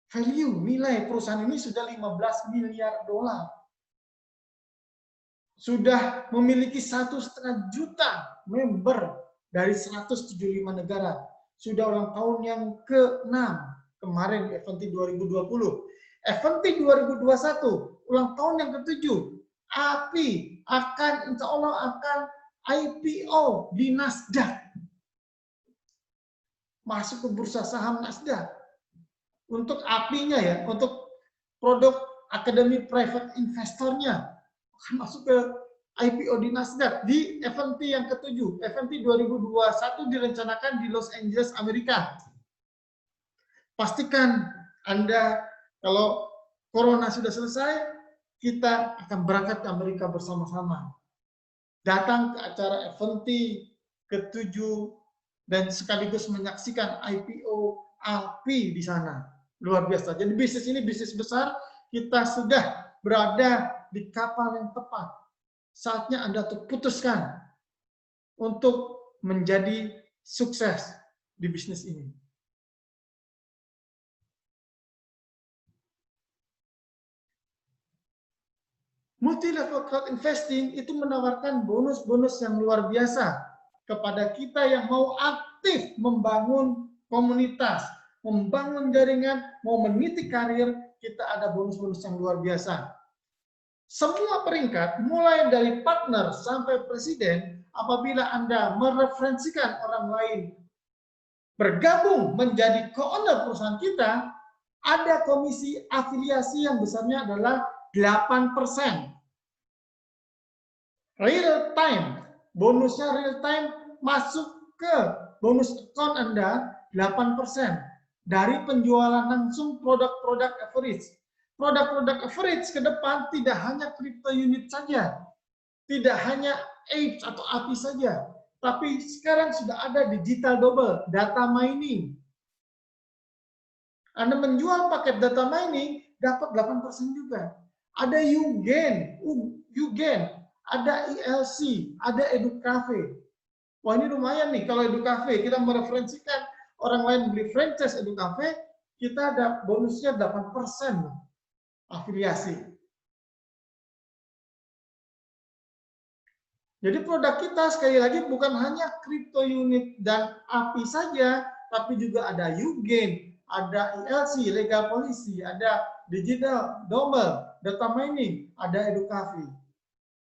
Value nilai perusahaan ini sudah 15 miliar dolar. Sudah memiliki 1,5 juta member dari 175 negara. Sudah ulang tahun yang ke-6 kemarin Eventi 2020. Eventi 2021 ulang tahun yang ke-7. API akan insya Allah akan IPO di Nasdaq. Masuk ke bursa saham Nasdaq. Untuk API-nya ya, untuk produk Akademi Private Investornya akan masuk ke IPO di Nasdaq di Eventi yang ke-7. Eventi 2021 direncanakan di Los Angeles, Amerika. Pastikan Anda kalau Corona sudah selesai, kita akan berangkat ke Amerika bersama-sama. Datang ke acara Eventi ke-7 dan sekaligus menyaksikan IPO API di sana. Luar biasa. Jadi bisnis ini bisnis besar, kita sudah berada di kapal yang tepat. Saatnya Anda untuk putuskan untuk menjadi sukses di bisnis ini. Multi-level crowd investing itu menawarkan bonus-bonus yang luar biasa kepada kita yang mau aktif membangun komunitas, membangun jaringan, mau meniti karir, kita ada bonus-bonus yang luar biasa. Semua peringkat, mulai dari partner sampai presiden, apabila Anda mereferensikan orang lain bergabung menjadi co-owner perusahaan kita, ada komisi afiliasi yang besarnya adalah 8%. Real time, bonusnya real time masuk ke bonus account Anda 8% dari penjualan langsung produk-produk average. Produk-produk average ke depan tidak hanya crypto unit saja, tidak hanya apes atau API saja, tapi sekarang sudah ada digital double, data mining. Anda menjual paket data mining dapat 8% juga. Ada Ugen, ada ILC, ada EduCafe. Wah ini lumayan nih, kalau EduCafe kita mereferensikan orang lain beli franchise EduCafe, kita ada bonusnya 8% afiliasi. Jadi produk kita sekali lagi bukan hanya crypto unit dan API saja, tapi juga ada Ugen, ada ILC, legal policy, ada digital double, data mining, ada EduCafe.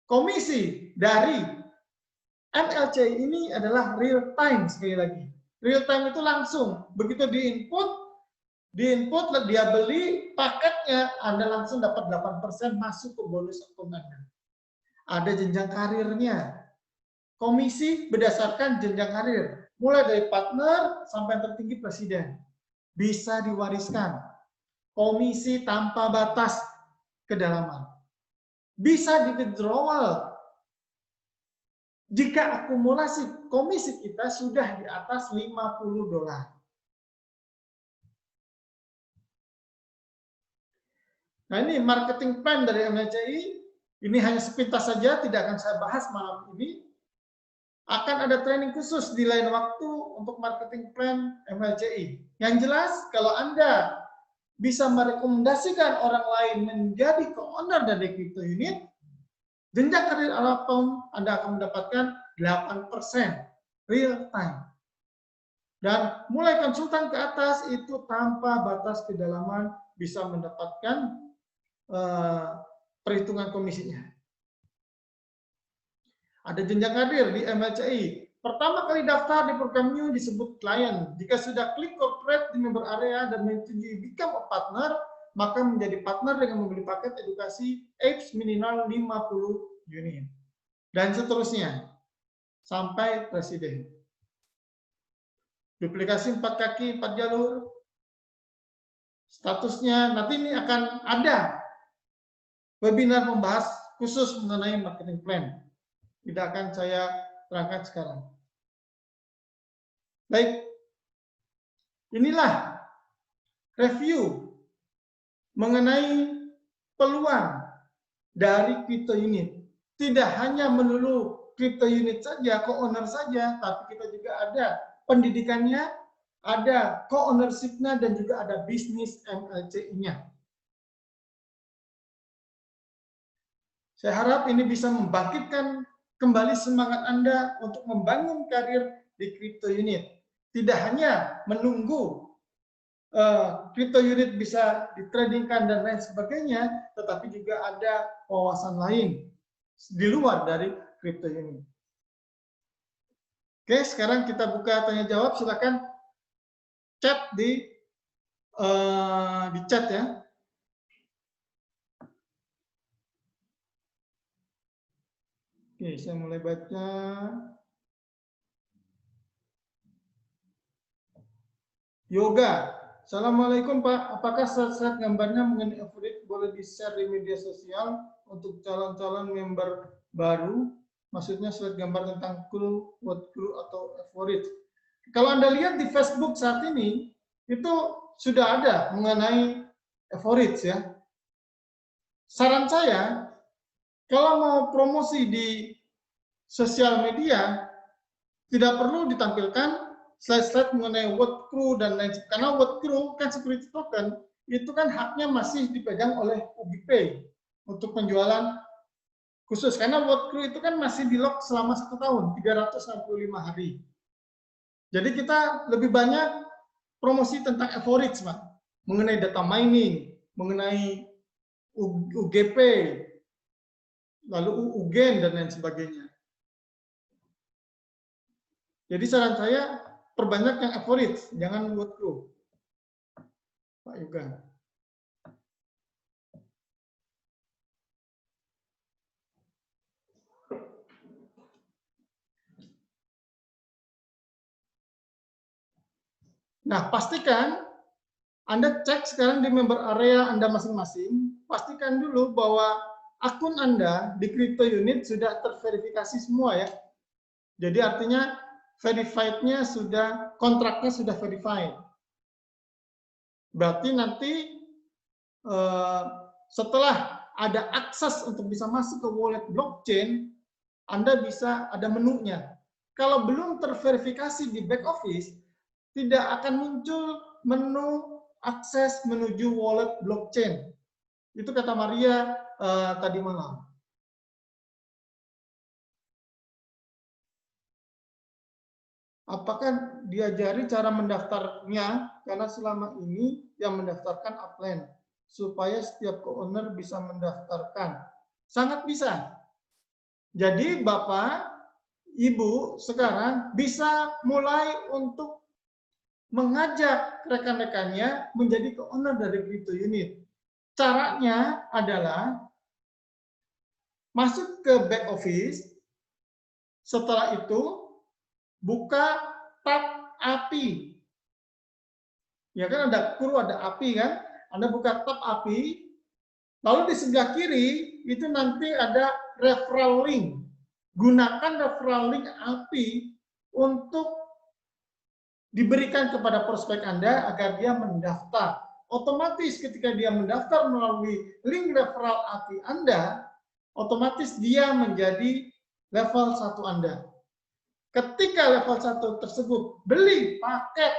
Komisi dari MLC ini adalah real time sekali lagi. Real time itu langsung, begitu diinput dia beli paketnya, Anda langsung dapat 8% masuk ke bonus akun Anda. Ada jenjang karirnya. Komisi berdasarkan jenjang karir, mulai dari partner sampai yang tertinggi presiden. Bisa diwariskan. Komisi tanpa batas kedalaman. Bisa di-withdrawal jika akumulasi komisi kita sudah di atas 50 dolar. Nah ini marketing plan dari MLCI, ini hanya sepintas saja, tidak akan saya bahas malam ini. Akan ada training khusus di lain waktu untuk marketing plan MLCI. Yang jelas, kalau Anda bisa merekomendasikan orang lain menjadi co-owner dari crypto unit, jenjang karir apapun Anda akan mendapatkan 8% real time. Dan mulai konsultan ke atas itu tanpa batas kedalaman bisa mendapatkan perhitungan komisinya. Ada jenjang karir di MLCI. Pertama kali daftar di program new disebut klien. Jika sudah klik corporate di member area dan menyetujui become a partner, maka menjadi partner dengan membeli paket edukasi Apes minimal 50 unit. Dan seterusnya, sampai presiden. Duplikasi 4 kaki, 4 jalur. Statusnya, nanti ini akan ada webinar membahas khusus mengenai marketing plan. Tidak akan saya terangkan sekarang. Baik, inilah review mengenai peluang dari crypto unit. Tidak hanya melulu crypto unit saja, co-owner saja, tapi kita juga ada pendidikannya, ada co-ownership-nya, dan juga ada bisnis MLCI-nya. Saya harap ini bisa membangkitkan kembali semangat Anda untuk membangun karir di crypto unit. Tidak hanya menunggu crypto unit bisa ditradingkan dan lain sebagainya, tetapi juga ada wawasan lain di luar dari crypto unit. Oke, sekarang kita buka tanya jawab. Silakan chat di chat ya. Oke, saya mulai baca. Yoga. Assalamualaikum Pak, apakah slide-slide gambarnya mengenai affiliate boleh di-share di media sosial untuk calon-calon member baru? Maksudnya slide gambar tentang clue, what clue, atau favorit. Kalau Anda lihat di Facebook saat ini, itu sudah ada mengenai favorit ya. Saran saya, kalau mau promosi di sosial media, tidak perlu ditampilkan slide-slide mengenai what crew dan lain sebagainya. Karena what crew kan security token itu kan haknya masih dipegang oleh UBP untuk penjualan khusus. Karena what crew itu kan masih di lock selama 1 tahun, 365 hari. Jadi kita lebih banyak promosi tentang average, Pak. Mengenai data mining, mengenai UGP, lalu UGEN dan lain sebagainya. Jadi saran saya perbanyak yang average, jangan what crew. Pak Yuga. Nah, pastikan Anda cek sekarang di member area Anda masing-masing, pastikan dulu bahwa akun Anda di crypto unit sudah terverifikasi semua ya. Jadi artinya verified-nya sudah, kontraknya sudah verified. Berarti nanti setelah ada akses untuk bisa masuk ke wallet blockchain, Anda bisa ada menunya. Kalau belum terverifikasi di back office, tidak akan muncul menu akses menuju wallet blockchain. Itu kata Maria tadi malam. Apakah diajari cara mendaftarnya? Karena selama ini yang mendaftarkan upline, supaya setiap co-owner bisa mendaftarkan. Sangat bisa. Jadi Bapak, Ibu sekarang bisa mulai untuk mengajak rekan-rekannya menjadi co-owner dari crypto unit. Caranya adalah masuk ke back office, setelah itu buka tab API. Ya kan ada crew, ada API kan? Anda buka tab API, lalu di sebelah kiri itu nanti ada referral link. Gunakan referral link API untuk diberikan kepada prospek Anda agar dia mendaftar. Otomatis ketika dia mendaftar melalui link referral API Anda, otomatis dia menjadi level 1 Anda. Ketika level 1 tersebut beli paket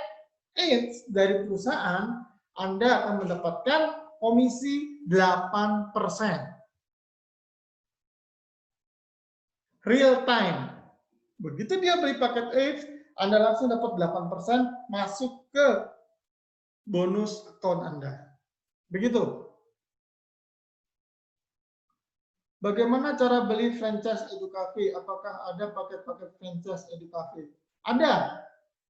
Apes dari perusahaan, Anda akan mendapatkan komisi 8%. Real time. Begitu dia beli paket Apes, Anda langsung dapat 8% masuk ke bonus account Anda. Begitu. Bagaimana cara beli franchise Educafe? Apakah ada paket-paket franchise Educafe? Ada.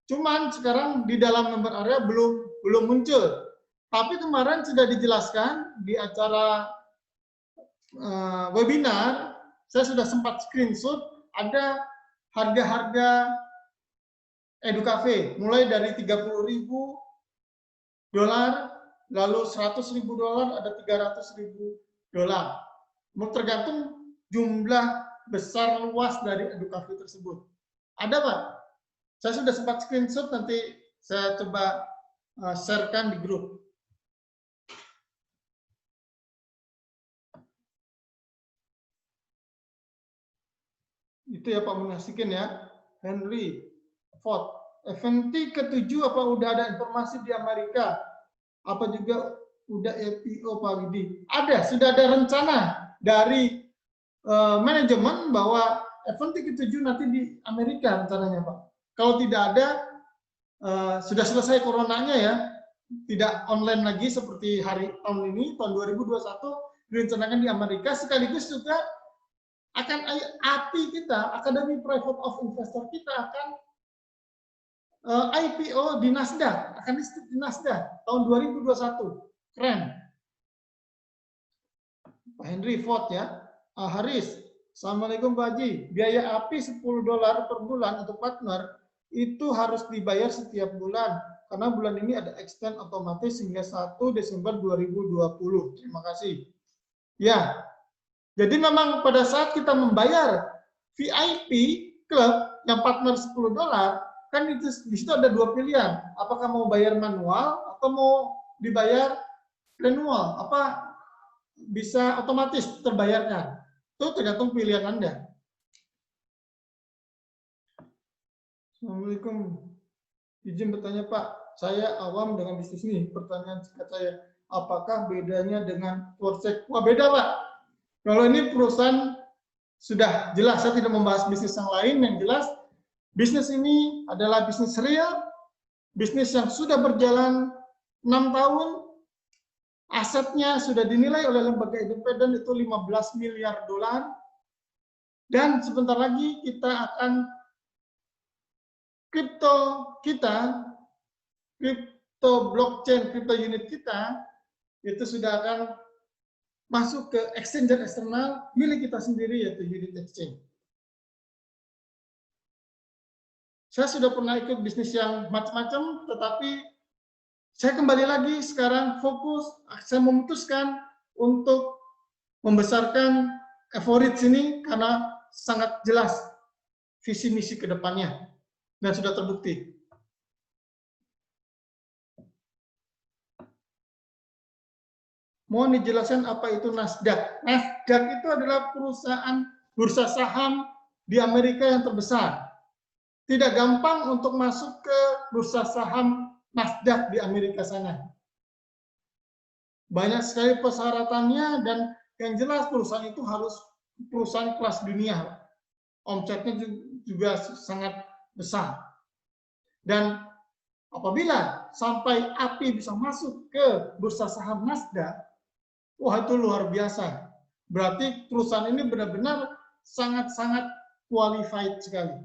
Cuman sekarang di dalam member area belum muncul. Tapi kemarin sudah dijelaskan di acara webinar, saya sudah sempat screenshot, ada harga-harga EduCafe, mulai dari $30.000, lalu $100.000, ada $300.000. Tergantung jumlah besar luas dari EduCafe tersebut. Ada Pak? Saya sudah sempat screenshot, nanti saya coba sharekan di grup. Itu ya Pak Munasikin ya. Henry Ford. FNT ke-7 apa udah ada informasi di Amerika? Apa juga udah IPO Pak Widi? Ada, sudah ada rencana dari manajemen bahwa FNT ke-7 nanti di Amerika rencananya Pak. Kalau tidak ada, sudah selesai coronanya ya, tidak online lagi seperti tahun ini, tahun 2021, direncanakan di Amerika, sekaligus juga akan API kita, Academy Private of Investor kita akan IPO di Nasdaq, akan listed di Nasdaq tahun 2021. Keren. Pak Henry Ford ya. Haris, Assalamualaikum Pak Haji. Biaya API $10 per bulan untuk partner itu harus dibayar setiap bulan. Karena bulan ini ada extend otomatis hingga 1 Desember 2020. Terima kasih. Ya, jadi memang pada saat kita membayar VIP klub yang partner $10, kan itu di situ ada dua pilihan. Apakah mau bayar manual atau mau dibayar renewal? Apa bisa otomatis terbayarkan? Itu tergantung pilihan Anda. Assalamualaikum. Izin bertanya Pak, saya awam dengan bisnis ini. Pertanyaan singkat saya, apakah bedanya dengan Forecheck? Wah beda Pak. Kalau ini perusahaan sudah jelas, saya tidak membahas bisnis yang lain, yang jelas bisnis ini adalah bisnis real, bisnis yang sudah berjalan 6 tahun, asetnya sudah dinilai oleh lembaga independen itu $15 miliar, dan sebentar lagi kita akan kripto blockchain, kripto unit kita, itu sudah akan masuk ke exchange eksternal milik kita sendiri, yaitu unit exchange. Saya sudah pernah ikut bisnis yang macam-macam, tetapi saya kembali lagi sekarang fokus, saya memutuskan untuk membesarkan Evorit ini karena sangat jelas visi misi ke depannya dan sudah terbukti. Mohon dijelaskan apa itu Nasdaq. Nasdaq itu adalah perusahaan bursa saham di Amerika yang terbesar. Tidak gampang untuk masuk ke bursa saham Nasdaq di Amerika sana. Banyak sekali persyaratannya, dan yang jelas perusahaan itu harus perusahaan kelas dunia. Omsetnya juga sangat besar. Dan apabila sampai API bisa masuk ke bursa saham Nasdaq, wah itu luar biasa. Berarti perusahaan ini benar-benar sangat-sangat qualified sekali.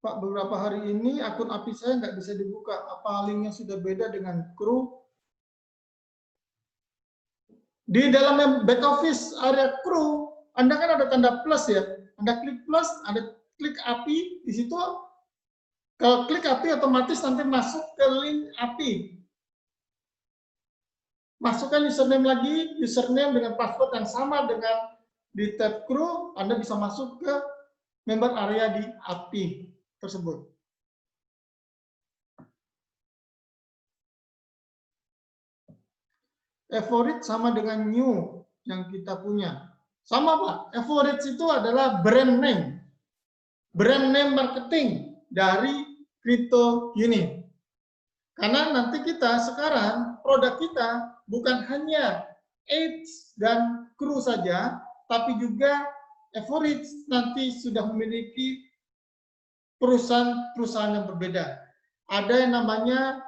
Pak, beberapa hari ini akun API saya nggak bisa dibuka. Apa linknya sudah beda dengan Kru? Di dalam back office area Kru, Anda kan ada tanda plus ya. Anda klik plus, ada klik API, di situ kalau klik API otomatis nanti masuk ke link API. Masukkan username lagi, username dengan password yang sama dengan di tab Kru, Anda bisa masuk ke member area di API tersebut. Evorit sama dengan New yang kita punya. Sama Pak, Evorit itu adalah brand name marketing dari Crypto Unit. Karena nanti kita sekarang, produk kita bukan hanya Edge dan Kru saja, tapi juga Evorit nanti sudah memiliki perusahaan-perusahaan yang berbeda. Ada yang namanya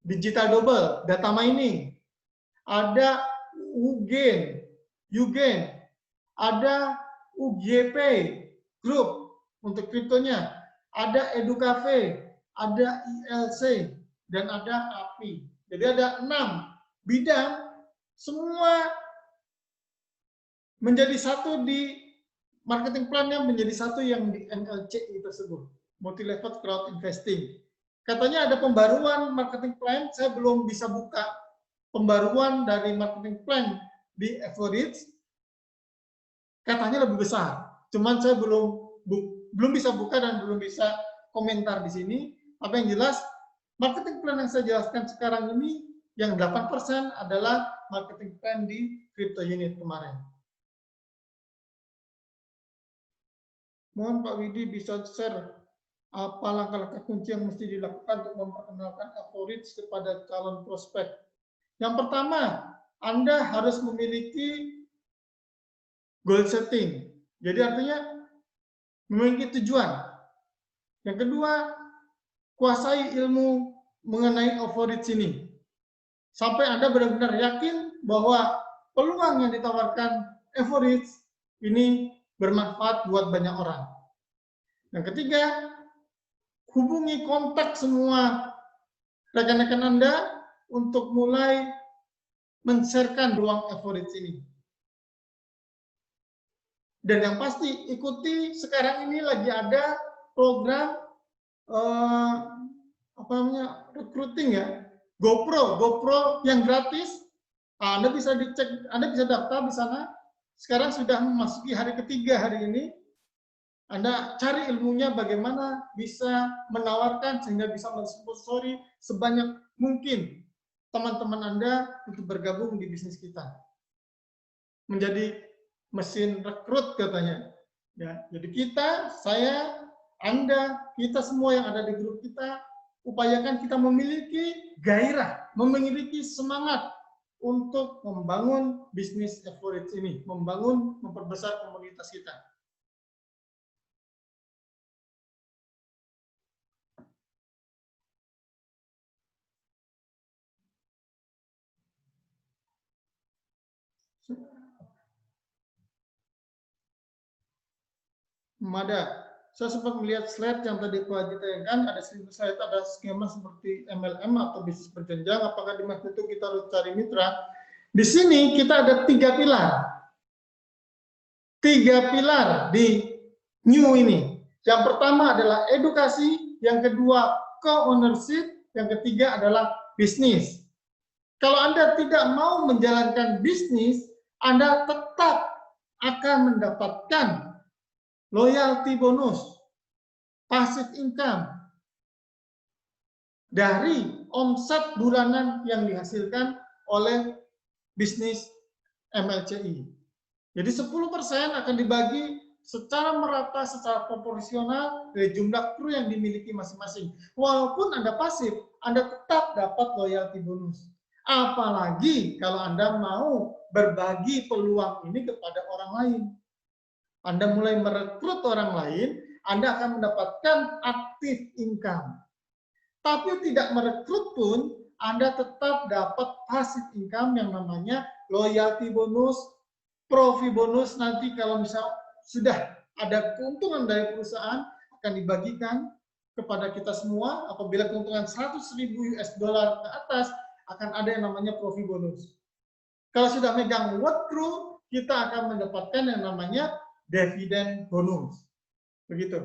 digital double, data mining. Ada Ugen, ada UGP Group untuk kriptonya. Ada EduCafe, ada ILC, dan ada API. Jadi ada 6 bidang, semua menjadi satu di marketing plan-nya, menjadi satu yang di MLCI tersebut, multi-level crowd investing. Katanya ada pembaruan marketing plan, saya belum bisa buka pembaruan dari marketing plan di Everidge, katanya lebih besar. Cuman saya belum bisa buka dan belum bisa komentar di sini. Apa yang jelas, marketing plan yang saya jelaskan sekarang ini yang 8% adalah marketing plan di crypto unit kemarin. Mohon Pak Widi bisa share apa langkah-langkah kunci yang mesti dilakukan untuk memperkenalkan Everidge kepada calon prospek. Yang pertama, Anda harus memiliki goal setting. Jadi artinya memiliki tujuan. Yang kedua, kuasai ilmu mengenai Everidge ini. Sampai Anda benar-benar yakin bahwa peluang yang ditawarkan Everidge ini bermanfaat buat banyak orang. Yang ketiga, hubungi kontak semua rekan-rekan Anda untuk mulai men-sharekan ruang Everidge ini. Dan yang pasti, ikuti sekarang ini lagi ada program recruiting ya, GoPro yang gratis. Anda bisa dicek, Anda bisa daftar di sana. Sekarang sudah memasuki hari ketiga hari ini. Anda cari ilmunya bagaimana bisa menawarkan sehingga bisa mensponsori sebanyak mungkin teman-teman Anda untuk bergabung di bisnis kita. Menjadi mesin rekrut katanya. Ya, jadi kita, saya, Anda, kita semua yang ada di grup kita, upayakan kita memiliki gairah, memiliki semangat untuk membangun bisnis Everidge ini, memperbesar komunitas kita. Mada, saya sempat melihat slide yang tadi Pak Haji tayangkan, ada slide, ada skema seperti MLM atau bisnis berjenjang, apakah di Mas itu kita harus cari mitra? Di sini kita ada 3 pilar. 3 pilar di new ini. Yang pertama adalah edukasi, yang kedua co-ownership, yang ketiga adalah bisnis. Kalau Anda tidak mau menjalankan bisnis, Anda tetap akan mendapatkan loyalty bonus, passive income dari omset bulanan yang dihasilkan oleh bisnis MLCI. Jadi 10% akan dibagi secara merata, secara proporsional dari jumlah kru yang dimiliki masing-masing. Walaupun Anda pasif, Anda tetap dapat loyalty bonus. Apalagi kalau Anda mau berbagi peluang ini kepada orang lain. Anda mulai merekrut orang lain, Anda akan mendapatkan active income. Tapi tidak merekrut pun, Anda tetap dapat passive income yang namanya loyalty bonus, profit bonus. Nanti kalau misal sudah ada keuntungan dari perusahaan, akan dibagikan kepada kita semua. Apabila keuntungan 100.000 US dollar ke atas, akan ada yang namanya profit bonus. Kalau sudah megang work crew, kita akan mendapatkan yang namanya dividen bonus. Begitu.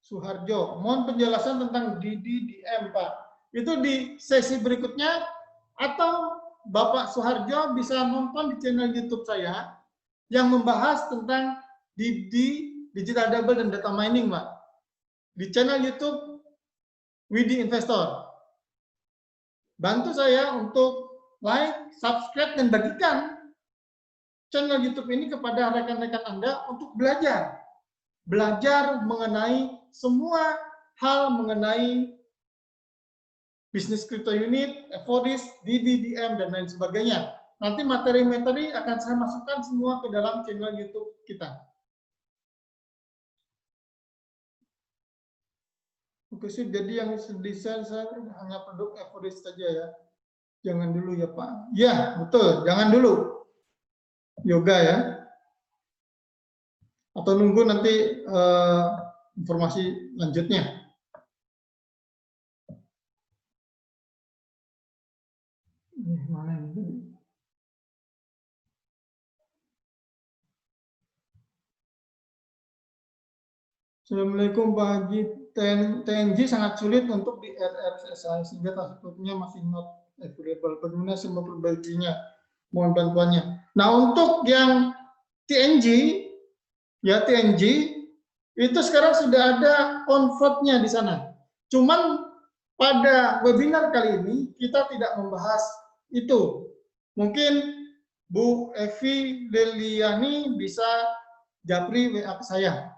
Suharjo, mohon penjelasan tentang DDDM, Pak. Itu di sesi berikutnya, atau Bapak Suharjo bisa nonton di channel YouTube saya yang membahas tentang digital double dan data mining, Pak. Di channel YouTube Widi Investor. Bantu saya untuk like, subscribe, dan bagikan channel YouTube ini kepada rekan-rekan Anda untuk belajar mengenai semua hal mengenai bisnis crypto unit, Everidge, DDDM, dan lain sebagainya. Nanti materi-materi akan saya masukkan semua ke dalam channel YouTube kita. Oke sih, jadi yang desain saya hanya produk Everidge saja ya. Jangan dulu ya Pak. Ya, betul, jangan dulu. Yoga ya. Atau nunggu nanti informasi lanjutnya? Mana ini? Assalamualaikum Pak Haji. TNG sangat sulit untuk di RRSSI sehingga transportnya masih not available. Bagaimana saya memperbaikinya? Mohon bantuannya. Nah, untuk yang TNG, ya TNG itu sekarang sudah ada convert-nya di sana. Cuman pada webinar kali ini kita tidak membahas itu. Mungkin Bu Evi Leliani bisa japri WA ke saya.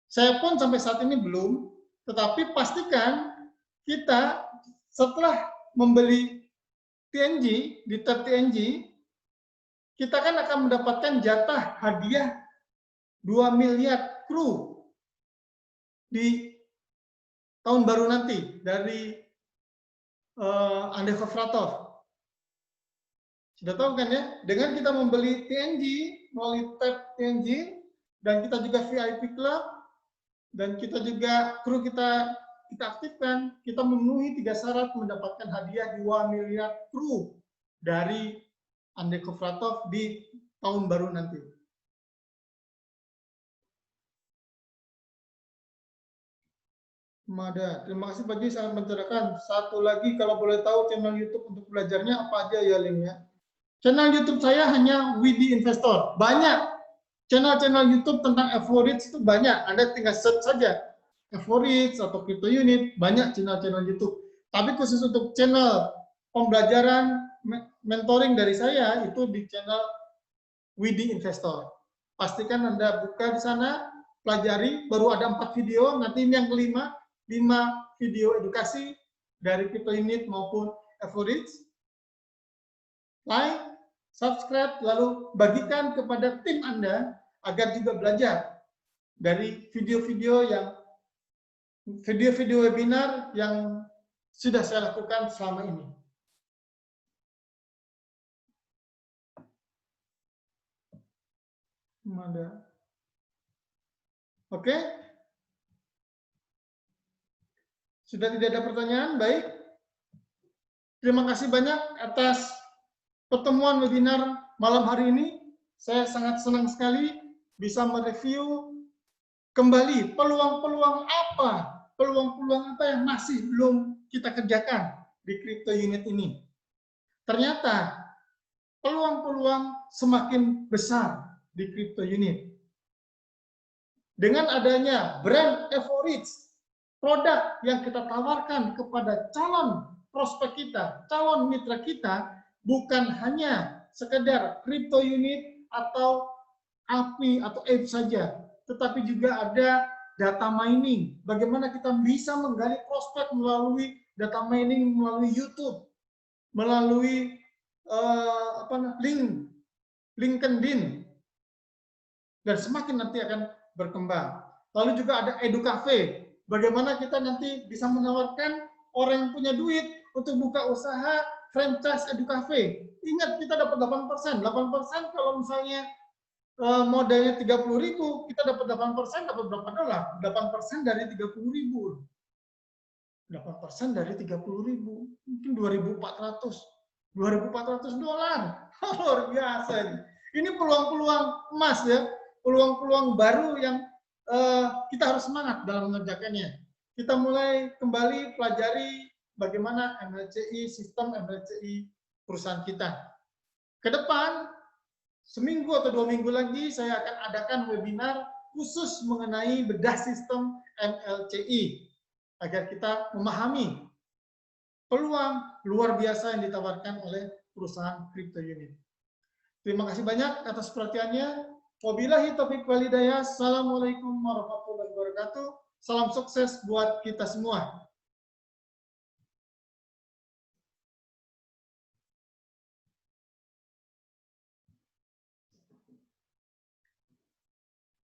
Saya pun sampai saat ini belum, tetapi pastikan kita setelah membeli TNG, di tab TNG, kita kan akan mendapatkan jatah hadiah 2 miliar kru di tahun baru nanti dari Andrei Kofratov. Sudah tahu kan ya, dengan kita membeli TNG melalui tab TNG, dan kita juga VIP Club, dan kita juga kru kita aktifkan, kita memenuhi 3 syarat mendapatkan hadiah 2 miliar kru dari Andrei Kofratov di tahun baru nanti. Mada, terima kasih Pak Ji, sangat mencerahkan. Satu lagi, kalau boleh tahu channel YouTube untuk belajarnya apa aja ya linknya? Channel YouTube saya hanya Widi Investor. Banyak channel-channel YouTube tentang F4Reach itu banyak. Anda tinggal search saja F4Reach atau Crypto Unit, banyak channel-channel YouTube. Tapi khusus untuk channel pembelajaran mentoring dari saya itu di channel Widi Investor. Pastikan Anda buka di sana, pelajari, baru ada 4 video, nanti ini yang kelima, 5 video edukasi dari Crypto Unit maupun F4Reach. Like, subscribe, lalu bagikan kepada tim Anda agar juga belajar dari video-video webinar yang sudah saya lakukan selama ini. Oke? Sudah tidak ada pertanyaan? Baik. Terima kasih banyak atas pertemuan webinar malam hari ini. Saya sangat senang sekali bisa mereview kembali peluang-peluang apa yang masih belum kita kerjakan di Crypto Unit ini. Ternyata peluang-peluang semakin besar di Crypto Unit. Dengan adanya brand F4Reach, produk yang kita tawarkan kepada calon prospek kita, calon mitra kita, bukan hanya sekedar Crypto Unit atau API atau app saja, tetapi juga ada data mining. Bagaimana kita bisa menggali prospek melalui data mining, melalui YouTube, melalui LinkedIn, dan semakin nanti akan berkembang. Lalu juga ada EduCafe. Bagaimana kita nanti bisa menawarkan orang yang punya duit untuk buka usaha franchise EduCafe. Ingat, kita dapat 8%. 8% kalau misalnya modalnya 30.000, kita dapat 8%, dapat berapa dolar? 8% dari 30.000. 8% dari 30.000, mungkin 2.400 dolar. Luar biasa ini. Ini peluang-peluang emas ya, peluang-peluang baru yang kita harus semangat dalam mengerjakannya. Kita mulai kembali pelajari bagaimana MLCI, sistem MLCI perusahaan kita. Ke depan, seminggu atau 2 minggu lagi saya akan adakan webinar khusus mengenai bedah sistem MLCI agar kita memahami peluang luar biasa yang ditawarkan oleh perusahaan Crypto Unit. Terima kasih banyak atas perhatiannya. Wabillahi taufiq wal hidayah. Assalamualaikum warahmatullahi wabarakatuh. Salam sukses buat kita semua.